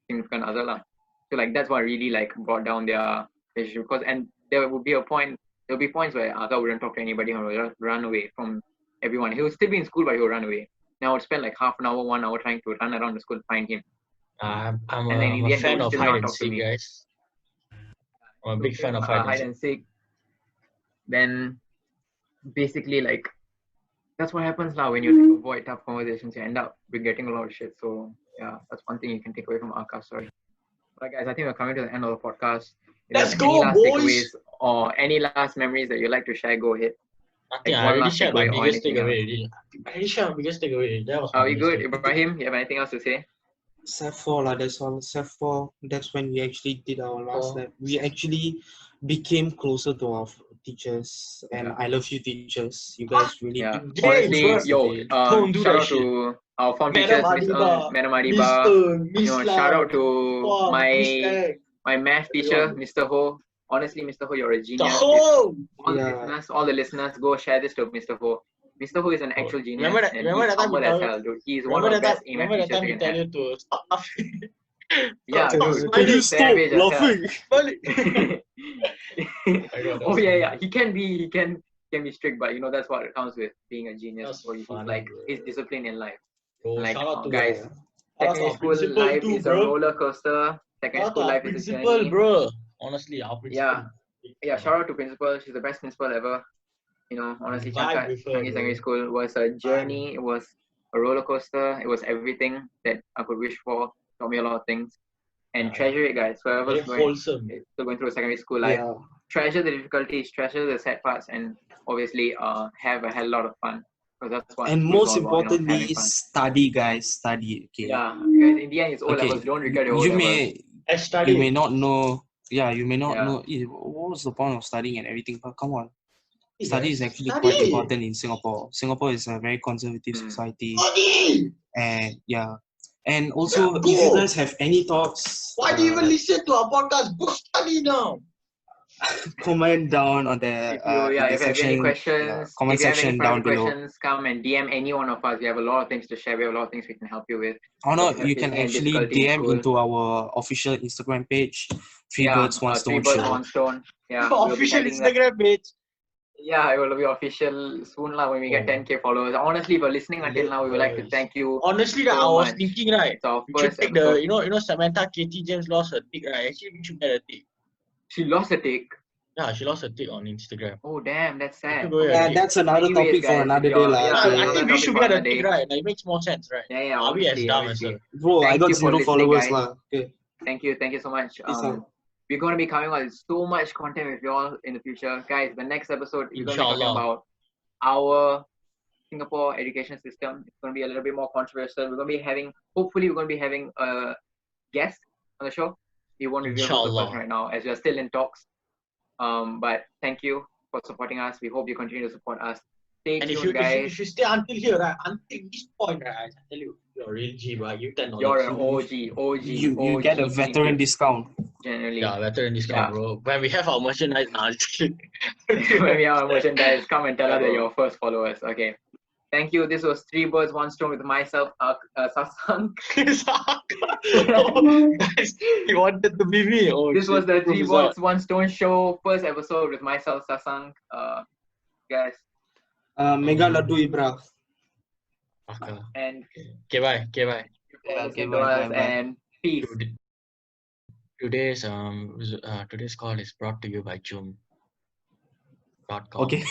significant other lah. So like that's what really like brought down their relationship. And there will be points where Arkar wouldn't talk to anybody and would just run away from everyone. He would still be in school, but he would run away. Now I would spend like half an hour, 1 hour trying to run around the school to find him. I'm And then in a the end, fan they would of still hide not and talk to seek, me. guys. I'm a big fan of hide and seek. Then basically like that's what happens now when you avoid tough conversations. You end up regretting a lot of shit. So yeah, that's one thing you can take away from Arkar story. But guys, I think we're coming to the end of the podcast. If Let's there's go, any last boys! takeaways or any last memories that you'd like to share, go ahead. Nothing. Like I one already last shared my takeaway or biggest anything takeaway else. already. I already shared my biggest takeaway. That was my Are we biggest good? takeaway. Ibrahim, you have anything else to say? Sep 4 lah, that's all. Sep 4, that's when we actually did our last lab. We actually became closer to our teachers, and Yeah. I love you teachers. You guys really Yeah. pushed Honestly, us yo, today. Don't do shout that out to our form Madam teachers, Miss Adiba, Madam Miss Adiba. Miss Shout out Lau, to Wow, my respect. math teacher, Everyone. Mr. Ho. Honestly, Mr. Ho, you're a The genius. whole. All the listeners, go share this to Mr. Ho. Mr. Ho is an actual genius, Remember and that he's time we humble tell as you- hell, dude. He's one of the best AMAT Remember that teachers time you we can tell have. you to stop laughing. Yeah, Stop dude. smiling. He's savage as hell. Smile. Oh yeah. He can be strict, but that's what comes with being a genius. That's So he's funny, like bro. his discipline in life. Bro, Like, shout out to guys, Shout out secondary to school principal life too, is a bro. roller coaster. Secondary Shout out to school our life is a principal, journey. bro. Honestly, our principal. Yeah, shout out to principal. She's the best principal ever. Honestly, Vibe with her, Changi Secondary bro. School was a journey. It was a roller coaster. It was everything that I could wish for. Taught me a lot of things. And Yeah. treasure it, guys. Very Whoever's wholesome. still going through a secondary school life, Yeah. treasure the difficulties, treasure the sad parts, and obviously have a hell lot of fun. Because that's what And school is most all about, importantly, having fun. study, guys. Study, okay? Yeah, guys, in the end, it's O Okay. levels. Don't regret your O You levels. may, Study. you may not know. Yeah, you may not Yeah. know. What was the point of studying and everything? But come on. Hey, Study guys, is actually study. quite important in Singapore. Singapore is a very conservative society, Study. and yeah. And also, Yeah, if you go. guys have any thoughts, Why do you even listen to our podcast? Go study now. comment down on the, If you, in the if you have any section, questions, comment if you have any section private down below. questions, come and DM any one of us. We have a lot of things to share. We have a lot of things we can help you with. Or no, If you can facing any actually difficulty in DM school. into our official Instagram page, Three Yeah, Birds, One Three Stone Birds, Show. One Stone. Yeah, we'll be Official adding that. Instagram page. Yeah, it will be official soon lah when we get Oh. 10K followers. Honestly, if you're listening until now, we would like to thank you. Honestly, so I was much. thinking, right, It's our we should first take episode. the, Samantha Katie James lost her tick, right? Actually, we should get a tick. She lost a tick. Yeah, she lost her tick on Instagram. Oh damn, that's sad. go ahead. Yeah, that's another Anyways, topic for guys, another if day, you're- lah. yeah, Okay. I another think we topic should for get a another tick, day. right? Like, it makes more sense, right? Yeah, Are we as obviously, dumb obviously. as well? Bro, I Thank got you for 0 listening, followers, guys. lah. Okay. Thank you so much. Peace out. We're going to be coming on so much content with you all in the future. Guys, the next episode, we're going to be talking Inshallah. about our Singapore education system. It's going to be a little bit more controversial. Hopefully, we're going to be having a guest on the show. We won't reveal who's the Inshallah. person right now as we're still in talks. But thank you for supporting us. We hope you continue to support us. Stay And tuned, guys. if you stay until here, right, until this point, right, I tell you, you're a real G, right? You $10. You're an OG. You get a veteran discount. Generally. Yeah, veteran discount, Yeah. bro. When we have our merchandise, When we have our merchandise, come and tell us that you're first followers. Okay. Thank you. This was Three Birds, One Stone with myself, Sasank. Guys, you wanted to be me. Oh, This shit. was the Three Who's Birds, One Stone show, first episode with myself, Sasank. Guys. Mega Laddu Ibrahim. Okay. And Okay, bye. Okay, bye. listen to us and peace. Today's call is brought to you by Joom.com. Okay.